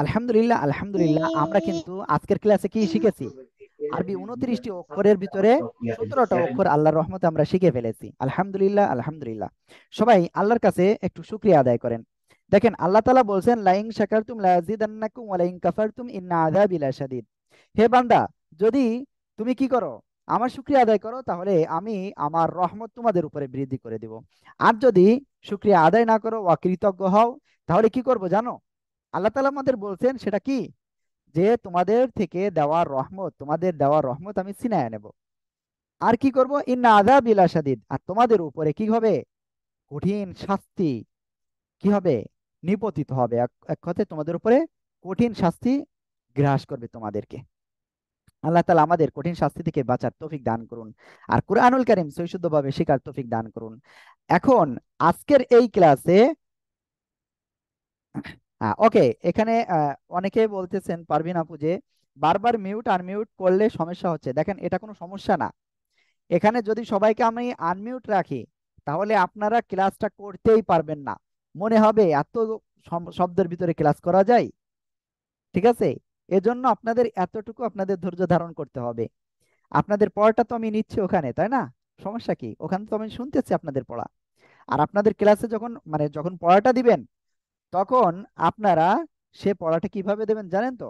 আলহামদুলিল্লাহ, আলহামদুলিল্লাহ। আমরা কিন্তু আজকের ক্লাসে কি শিখেছি? আরবি 29টি অক্ষরের ভিতরে 17টা অক্ষর আল্লাহর রহমতে আমরা শিখে ফেলেছি। আলহামদুলিল্লাহ, আলহামদুলিল্লাহ। সবাই আল্লাহর কাছে একটু শুকরিয়া আদায় করেন দেখেন আল্লাহ তাআলা বলছেন লাইন শাকারতুম লাযিদান্নাকুম ওয়া লাইন কাফারতুম ইন্না আযাবি লাশাদীদ। হে বান্দা, যদি তুমি কি করো, আমার শুকরিয়া আদায় করো, তাহলে আমি আমার রহমত তোমাদের উপরে বৃদ্ধি করে দেব। আর যদি শুকরিয়া আদায় না করো, অকৃতজ্ঞ হও, তাহলে কি করব জানো? আল্লাহ তাআলা আমাদের বলছেন সেটা কি, যে তোমাদের থেকে দেওয়া রহমত, তোমাদের দেওয়া রহমত আমি ছিনায় নেব। আর কি করব, ইন্না আযাবি লাশাদীদ, আর তোমাদের উপরে কি হবে, কঠিন শাস্তি কি হবে, নিপতিত হবে। এক এক কথায় তোমাদের উপরে কঠিন শাস্তি গ্রাস করবে তোমাদেরকে। আল্লাহ তাআলা আমাদের কঠিন শাস্তি থেকে বাঁচার তৌফিক দান করুন, আর কুরআনুল কারীম সহিষ্ণুভাবে শেখার তৌফিক দান করুন। এখন আজকের এই ক্লাসে ওকে, এখানে অনেকে বলতেছেন পারভিন আপু যে বারবার মিউট আনমিউট করলে সমস্যা হচ্ছে। দেখেন এটা কোনো সমস্যা না। এখানে যদি সবাইকে আমি আনমিউট রাখি, তাহলে আপনারা ক্লাসটা করতেই পারবেন না। মনে হবে এত শব্দের ভিতরে ক্লাস করা যায়। ঠিক আছে, এজন্য আপনাদের এতটুকু আপনাদের ধৈর্য ধারণ করতে হবে। আপনাদের পড়াটা তো আমি নিচ্ছি ওখানে, তাই না? সমস্যা কি, ওখানে তো আমি শুনতেছি আপনাদের পড়া। আর আপনাদের ক্লাসে যখন মানে যখন পড়াটা দিবেন, তখন আপনারা সে পড়াটা কিভাবে দেবেন জানেন তো?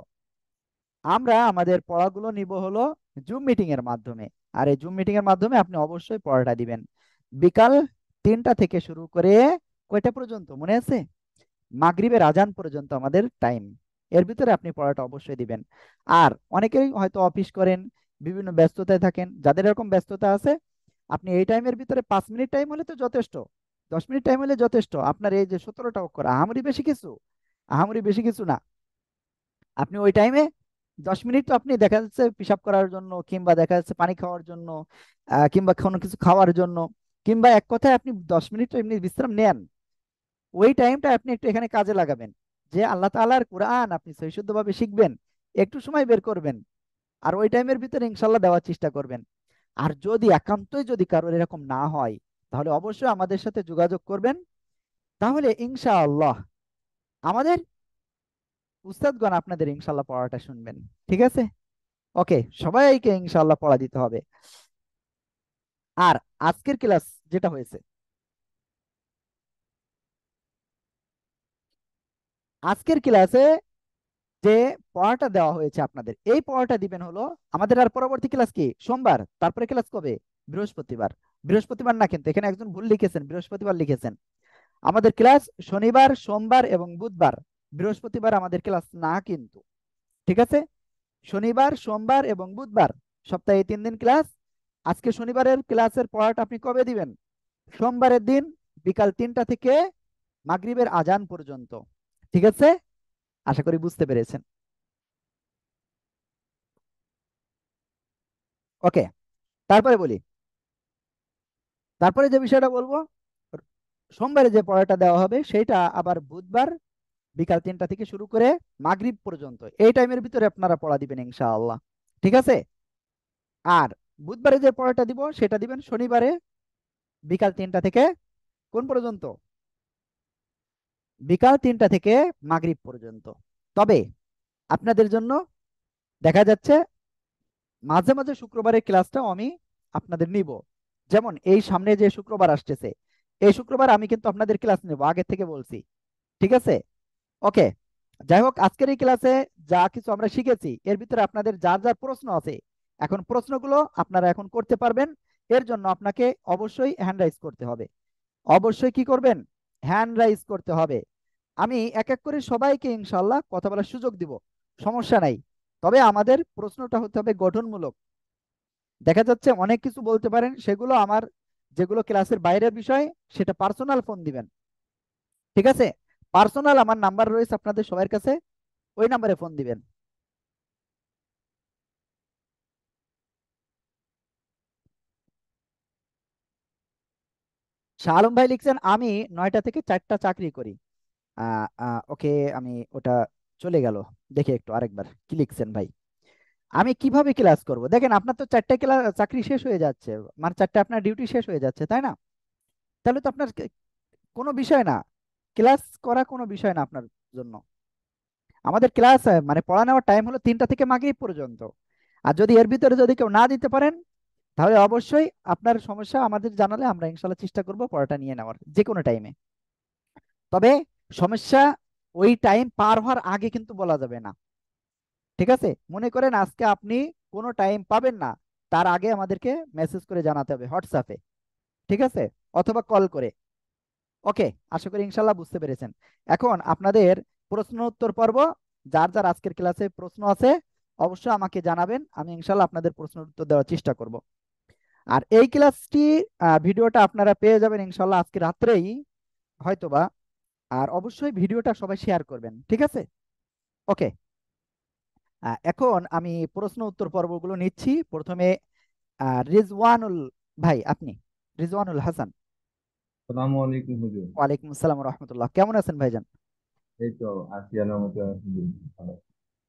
আমরা আমাদের পড়াগুলো নিব হলো জুম মিটিং এর মাধ্যমে। আর এই জুম মিটিং এর মাধ্যমে আপনি অবশ্যই পড়াটা দিবেন বিকাল 3টা থেকে শুরু করে কয়টা পর্যন্ত মনে আছে? মাগরিবের আজান পর্যন্ত আমাদের টাইম। এর ভিতরে আপনি পড়াটা অবশ্যই দিবেন। আর অনেকেই হয়তো অফিস করেন, বিভিন্ন ব্যস্ততায় থাকেন, যাদের এরকম ব্যস্ততা আছে, আপনি এই টাইমের ভিতরে 5 মিনিট টাইম হলে তো যথেষ্ট, 10 মিনিট টাইম হলে যথেষ্ট। আপনার এই যে 17টা অক্ষর আহামরি বেশি কিছু, আহামরি বেশি কিছু না। আপনি ওই টাইমে 10 মিনিট তো আপনি দেখা যাচ্ছে পেশাব করার জন্য, কিংবা দেখা যাচ্ছে পানি খাওয়ার জন্য, কিংবা কোনো কিছু খাওয়ার জন্য, কিংবা এক কথায় আপনি 10 মিনিট তো এমনি বিশ্রাম নেন। ওই টাইমটা আপনি একটু এখানে কাজে লাগাবেন, যে আল্লাহ তাআলার কোরআন আপনি সহিষ্ণুভাবে শিখবেন, একটু সময় বের করবেন। আর ওই টাইমের ভিতরে ইনশাল্লাহ দেওয়ার চেষ্টা করবেন। আর যদি একান্তই যদি কারোর এরকম না হয়, তাহলে অবশ্যই আমাদের সাথে যোগাযোগ করবেন। তাহলে ইনশাআল্লাহ আমাদের উস্তাদগণ আপনাদের ইনশাল্লাহ পড়াটা শুনবেন। ঠিক আছে, ওকে, সবাইকে ইনশাল্লাহ পড়া দিতে হবে। আর আজকের ক্লাস যেটা হয়েছে, আজকের ক্লাসে যে পড়াটা দেওয়া হয়েছে আপনাদের, এই পড়াটা দিবেন হলো আমাদের। আর পরবর্তী ক্লাস কি সোমবার, তারপরে ক্লাস কবে? বৃহস্পতিবার। বৃহস্পতিবার না, কিন্তু এখানে একজন ভুল লিখেছেন, বৃহস্পতিবার লিখেছেন। আমাদের ক্লাস শনিবার, সোমবার এবং বুধবার। বৃহস্পতিবার আমাদের ক্লাস না কিন্তু। ঠিক আছে, শনিবার, সোমবার এবং বুধবার, সপ্তাহে 3 দিন ক্লাস। আজকে শনিবারের ক্লাসের পড়াটা আপনি কবে দিবেন? সোমবারের দিন বিকাল 3টা থেকে মাগরিবের আজান পর্যন্ত। ঠিক আছে, আশা করি বুঝতে পেরেছেন। ওকে, তারপরে বলি, তারপরে যে বিষয়টা বলবো, সোমবারে যে পড়াটা দেওয়া হবে সেটা আবার বুধবার বিকাল 3টা থেকে শুরু করে মাগরিব পর্যন্ত, এই টাইমের ভিতরে আপনারা পড়া দিবেন ইনশাআল্লাহ। ঠিক আছে, আর বুধবারে যে পড়াটা দিব সেটা দিবেন শনিবারে বিকাল 3টা থেকে কোন পর্যন্ত? বিকাল 3টা থেকে মাগরিব পর্যন্ত। তবে আপনাদের জন্য দেখা যাচ্ছে মাঝে মাঝে শুক্রবারের ক্লাসটাও আমি আপনাদের নিব। যেমন এই সামনে যে শুক্রবার আসতেছে, এই শুক্রবার আমি কিন্তু আপনাদের ক্লাস নেব, আগে থেকে বলছি। ঠিক আছে, ওকে। যাই হোক, আজকের এই ক্লাসে যা কিছু আমরা শিখেছি, এর ভিতরে আপনাদের যার যার প্রশ্ন আছে, এখন প্রশ্নগুলো আপনারা এখন করতে পারবেন। এর জন্য আপনাকে অবশ্যই হ্যান্ড রাইজ করতে হবে। অবশ্যই কি করবেন? হ্যান্ড রাইজ করতে হবে। আমি এক এক করে সবাইকে ইনশাল্লাহ কথা বলার সুযোগ দিব, সমস্যা নাই। তবে আমাদের প্রশ্নটা হতে হবে গঠনমূলক। দেখা যাচ্ছে অনেক কিছু বলতে পারেন, সেগুলো আমার, যেগুলো ক্লাসের বাইরের বিষয়, সেটা পার্সোনাল ফোন দিবেন। ঠিক আছে, পার্সোনাল আমার নাম্বার রয়েছে আপনাদের সবার কাছে, ওই নাম্বারে ফোন দিবেন। শাহ আলম ভাই লিখছেন আমি 9টা থেকে 4টা চাকরি করি। ওকে, আমি ওটা চলে গেল, দেখে একটু আরেকবার কি লিখছেন ভাই। আমি কিভাবে ক্লাস করব? দেখেন আপনার তো 4টা ক্লাস চাকরি শেষ হয়ে যাচ্ছে, মানে 4টা আপনার ডিউটি শেষ হয়ে যাচ্ছে, তাই না? তাহলে তো আপনার কোনো বিষয় না, ক্লাস করা কোনো বিষয় না আপনার জন্য। আমাদের ক্লাস মানে পড়া নেওয়ার টাইম হলো 3টা থেকে মাগরিব পর্যন্ত। আর যদি এর ভিতরে যদি কেউ না দিতে পারেন, তাহলে অবশ্যই আপনার সমস্যা আমাদের জানালে আমরা ইনশাল্লাহ চেষ্টা করব পড়াটা নিয়ে নেওয়ার যে কোনো টাইমে। তবে সমস্যা ওই টাইম পার হওয়ার আগে কিন্তু বলা যাবে না। ঠিক আছে, মনে করেন আজকে আপনি কোনো টাইম পাবেন না, তার আগে আমাদেরকে মেসেজ করে জানাতে হবে হোয়াটসঅ্যাপে। ঠিক আছে, অথবা কল করে। ওকে, আশা করি ইনশাল্লাহ বুঝতে পেরেছেন। এখন আপনাদের প্রশ্ন উত্তর পর্ব, যার যার আজকের ক্লাসে প্রশ্ন আছে অবশ্যই আমাকে জানাবেন, আমি ইনশাল্লাহ আপনাদের প্রশ্নের উত্তর দেওয়ার চেষ্টা করব। আর এই ক্লাসটি ভিডিওটা আপনারা পেয়ে যাবেন ইনশাল্লাহ আজকে রাত্রেই হয়তোবা। আর অবশ্যই ভিডিওটা সবাই শেয়ার করবেন, ঠিক আছে? ওকে, এখন আমি প্রশ্ন উত্তর পর্বগুলো নিচ্ছি। প্রথমে রিজওয়ানুল ভাই, আপনি। রিজওয়ানুল হাসান। আসসালামু আলাইকুম হুজুর। ওয়ালাইকুম আসসালাম রহমতুল্লাহ, কেমন আছেন ভাইজান? এই তো আছি আল্লাহর মতো হুজুর। ভালো।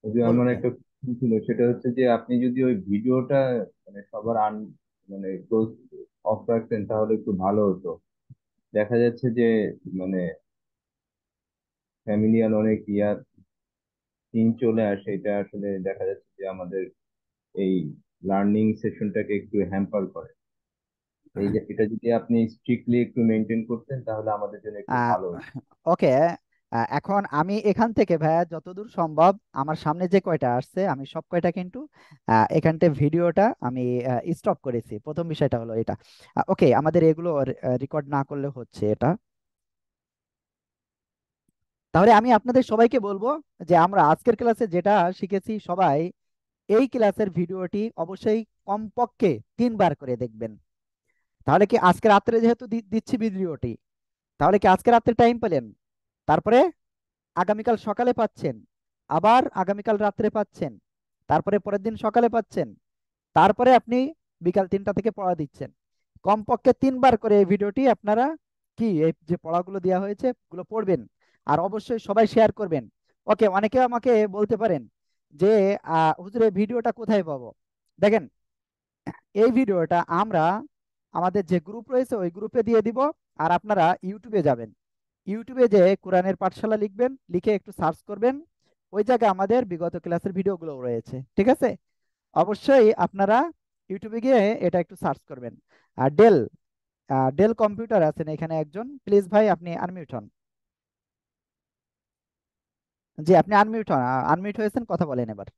হুজুর বলুন আমার ভাই। একটা প্রশ্ন ছিল, সেটা হচ্ছে যে আপনি যদি ওই ভিডিওটা মানে সবার মানে ক্লোজ অফ রাখতেন তাহলে একটু ভালো হতো। দেখা যাচ্ছে যে মানে ফ্যামিলিয়াল অনেক ইয়ার সিন চলে আসে, এটা আসলে দেখা যাচ্ছে যে আমাদের এই লার্নিং সেশনটাকে একটু হ্যাম্পার করে। এই যে এটা যদি আপনি স্ট্রিক্টলি একটু মেনটেন করতেন তাহলে আমাদের জন্য একটু আহ, ভালো হতো। ওকে, এখন আমি এখান থেকে ভাইয়া যতদূর সম্ভব আমার সামনে যে কয়টা আসছে আমি সব কয়টা কিন্তু এখানতে ভিডিওটা আমি স্টপ করেছি। প্রথম বিষয়টা হলো এটা। ওকে, আমাদের এগুলো রেকর্ড না করলে হচ্ছে এটা। তাহলে আমি আপনাদের সবাইকে বলবো যে আমরা আজকের ক্লাসে যেটা শিখেছি সবাই এই ক্লাসের ভিডিওটি অবশ্যই কমপক্ষে 3বার করে দেখবেন। তাহলে কি আজকে রাত্রে যেহেতু দিচ্ছি ভিডিওটি, তাহলে কি আজকে রাত্রে টাইম পেলেন, তারপরে আগামীকাল সকালে পাচ্ছেন, আবার আগামীকাল রাত্রে পাচ্ছেন, তারপরে পরের দিন সকালে পাচ্ছেন, তারপরে আপনি বিকাল 3টা থেকে পড়া দিচ্ছেন। কমপক্ষে 3বার করে এই ভিডিওটি আপনারা কি এই যে পড়াগুলো দেওয়া হয়েছে গুলো পড়বেন। আর অবশ্যই সবাই শেয়ার করবেন। ওকে, অনেকে আমাকে বলতে পারেন যে হুজুর এই ভিডিওটা কোথায় পাবো? দেখেন, এই ভিডিওটা আমরা আমাদের যে গ্রুপ রয়েছে ওই গ্রুপে দিয়ে দিব। আর আপনারা ইউটিউবে যাবেন, ইউটিউবে যে কোরআনের পাঠশালা লিখবেন, লিখে একটু সার্চ করবেন, ওই জায়গায় আমাদের বিগত ক্লাসের ভিডিওগুলো রয়েছে। ঠিক আছে, অবশ্যই আপনারা ইউটিউবে গিয়ে এটা একটু সার্চ করবেন। আর ডেল কম্পিউটার আছেন এখানে একজন, প্লিজ ভাই আপনি আনমিউট হন। জি, আপনি আনমিউট হন। আনমিউট হয়েছেন, কথা বলেন এবার।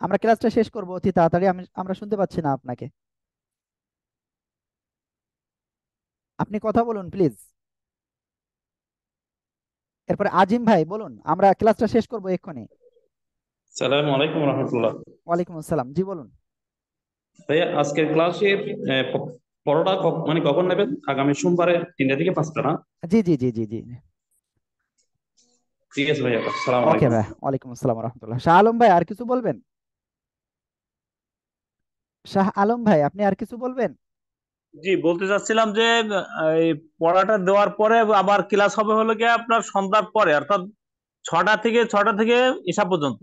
আমরা ক্লাসটা শেষ করব অতি তাড়াতাড়ি, আমরা শুনতে পাচ্ছি না আপনাকে, আপনি কথা বলুন প্লিজ। এরপরে আজিম ভাই বলুন, আমরা ক্লাসটা শেষ করব এক্ষুনি। সালাম আলাইকুম রহমতুল্লাহ। ওয়ালাইকুম আসসালাম, জি বলুন। ভাইয়া আজকের ক্লাসের পড়াটা মানে কখন নেবেন? আগামী সোমবারে 3টা থেকে 5টা না? জি জি জি জি জি। ঠিক আছে ভাইয়া, সালাম ওকে আলাইকুম। ভাই, ওয়ালাইকুম আসসালাম রহমতুল্লাহ। শাহ আলম ভাই আর কিছু বলবেন? শাহ আলম ভাই আপনি আর কিছু বলবেন? জি, বলতে চাচ্ছিলাম যে এই পড়াটা দেওয়ার পরে আবার ক্লাস হবে হলো গিয়ে আপনার সন্ধ্যার পরে, অর্থাৎ 6টা থেকে ঈশা পর্যন্ত।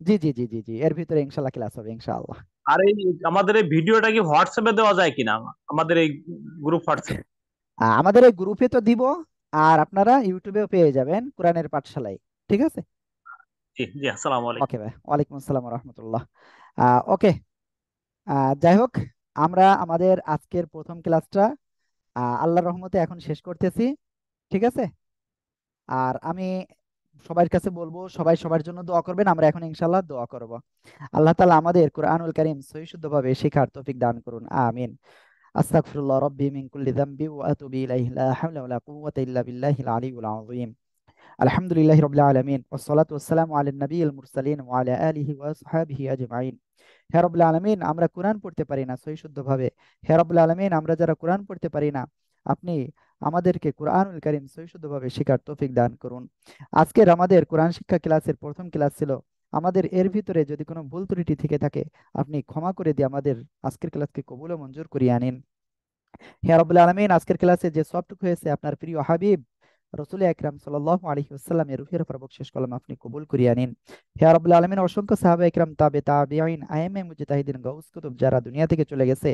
জি জি জি জি জি, এর ভিতরে ইনশাল্লাহ ক্লাস হবে ইনশাআল্লাহ। আর এই আমাদের এই ভিডিওটা কি হোয়াটসঅ্যাপে দেওয়া যায় কিনা, আমাদের এই গ্রুপ হোয়াটসঅ্যাপ? আমাদের এই গ্রুপে তো দিব, আর আপনারা ইউটিউবেও পেয়ে যাবেন কোরআনের পাঠশালায়। ঠিক আছে। জি জি, আসসালামু আলাইকুম। ওকে ভাই, ওয়ালাইকুম আসসালাম রহমতুল্লাহ। ওকে, যাই হোক, আমরা আমাদের আজকের প্রথম ক্লাসটা আল্লাহর রহমতে এখন শেষ করতেছি। ঠিক আছে, আর আমি সবার কাছে বলবো সবাই সবার জন্য দোয়া করবেন। আমরা এখন ইনশাল্লাহ দোয়া করব। আল্লাহ তাআলা আমাদের কুরআনুল কারীম সহি শুদ্ধভাবে শেখার তৌফিক দান করুন, আমিন। আস্তাগফিরুল্লাহ রাব্বি মিন কুল্লি যামবি ওয়া আতুবু ইলাইহি, লা হাওলা ওয়ালা কুওয়াতা ইল্লা বিল্লাহিল আলিয়্যিল আযীম। আলহামদুলিল্লাহি রাব্বিল আলামিন ওয়াসসালাতু ওয়াসসালামু আলান নাবিয়িল মুরসালিন ওয়া আলা আলিহি ওয়া আসহাবিহি আজমাইন। হে রব্বুল আলামিন, আমরা কোরআন পড়তে পারি না সহি শুদ্ধভাবে। হে রব্বুল আলামিন, আমরা যারা কোরআন পড়তে পারি না, আপনি আমাদেরকে কুরআনুল কারীম সহি শুদ্ধভাবে শেখার তৌফিক দান করুন। আজকের আমাদের কোরআন শিক্ষা ক্লাসের প্রথম ক্লাস ছিল। আমাদের এর ভিতরে যদি কোনো ভুল ত্রুটি থেকে থাকে আপনি ক্ষমা করে দিয়ে আমাদের আজকের ক্লাসকে কবুল ও মঞ্জুর করিয়ে আনিন। হে রব্বুল আলামিন, আজকের ক্লাসে যে সবটুকু হয়েছে আপনার প্রিয় হাবিব রসুল আকরাম সাল্লাল্লাহু আলাইহি ওয়াসাল্লামের রূহের উপর বকশিশ কলম আপনি কবুল করিয়ে নিন। হে রব্বুল আলামিন, অসংখ্য সাহাবা একরাম তাবেঈন আইএমএ মুজতাহিদিন গাউস কুতুব যারা দুনিয়া থেকে চলে গেছে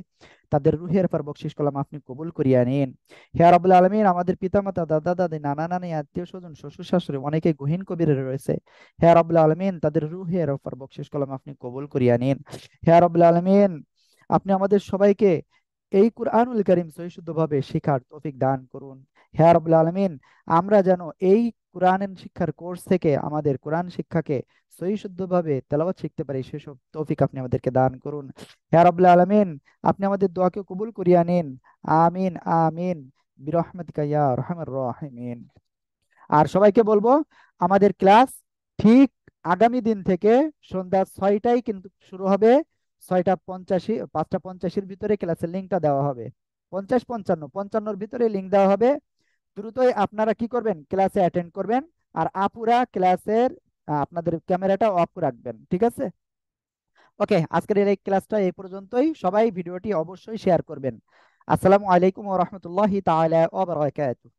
তাদের রূহের উপর বকশিশ কলম আপনি কবুল করিয়ে নিন। হে রব্বুল আলামিন, আমাদের পিতামাতা দাদা দাদি নানা নানি আত্মীয় স্বজন শ্বশুর শাশুড়ি অনেকে গহীন কবিরে রয়েছে। হে রব্বুল আলামিন, তাদের রূহের উপর বকশিশ কলম আপনি কবুল করিয়ে নিন। হে রব্বুল আলামিন, আপনি আমাদের সবাইকে এই কুরআনুল কারীম সহিশুদ্ধভাবে শেখার তৌফিক দান করুন। হে রাব্বুল আলামিন, আমরা যেন এই কোরআন শিক্ষার কোর্স থেকে আমাদের কোরআন শিক্ষাকে সহিশুদ্ধভাবে তেলাওয়াত শিখতে পারি, সেসব তৌফিক আপনি আমাদেরকে দান করুন। হে রাব্বুল আলামিন, আপনি আমাদের দোয়াকে কবুল করিয়া নিন। আমিন আমিন বিরহমাতিকা ইয়া আরহামার রাহিমিন। আর সবাইকে বলবো, আমাদের ক্লাস ঠিক আগামী দিন থেকে সন্ধ্যা 6টায় কিন্তু শুরু হবে। 6:85, 5:85-র ভিতরে ক্লাসের লিঙ্কটা দেওয়া হবে। 50-55-55-র ভিতরে লিঙ্ক দেওয়া হবে। দ্রুতই আপনারা কি করবেন, ক্লাসে অ্যাটেন্ড করবেন। আর আপুরা ক্লাসের আপনাদের ক্যামেরাটা অফ রাখবেন, ঠিক আছে? ওকে, আজকের এই ক্লাসটা এই পর্যন্তই। সবাই ভিডিওটি অবশ্যই শেয়ার করবেন। আসসালামু আলাইকুম ওয়া রাহমাতুল্লাহি তাআলা ওয়া বারাকাতুহু।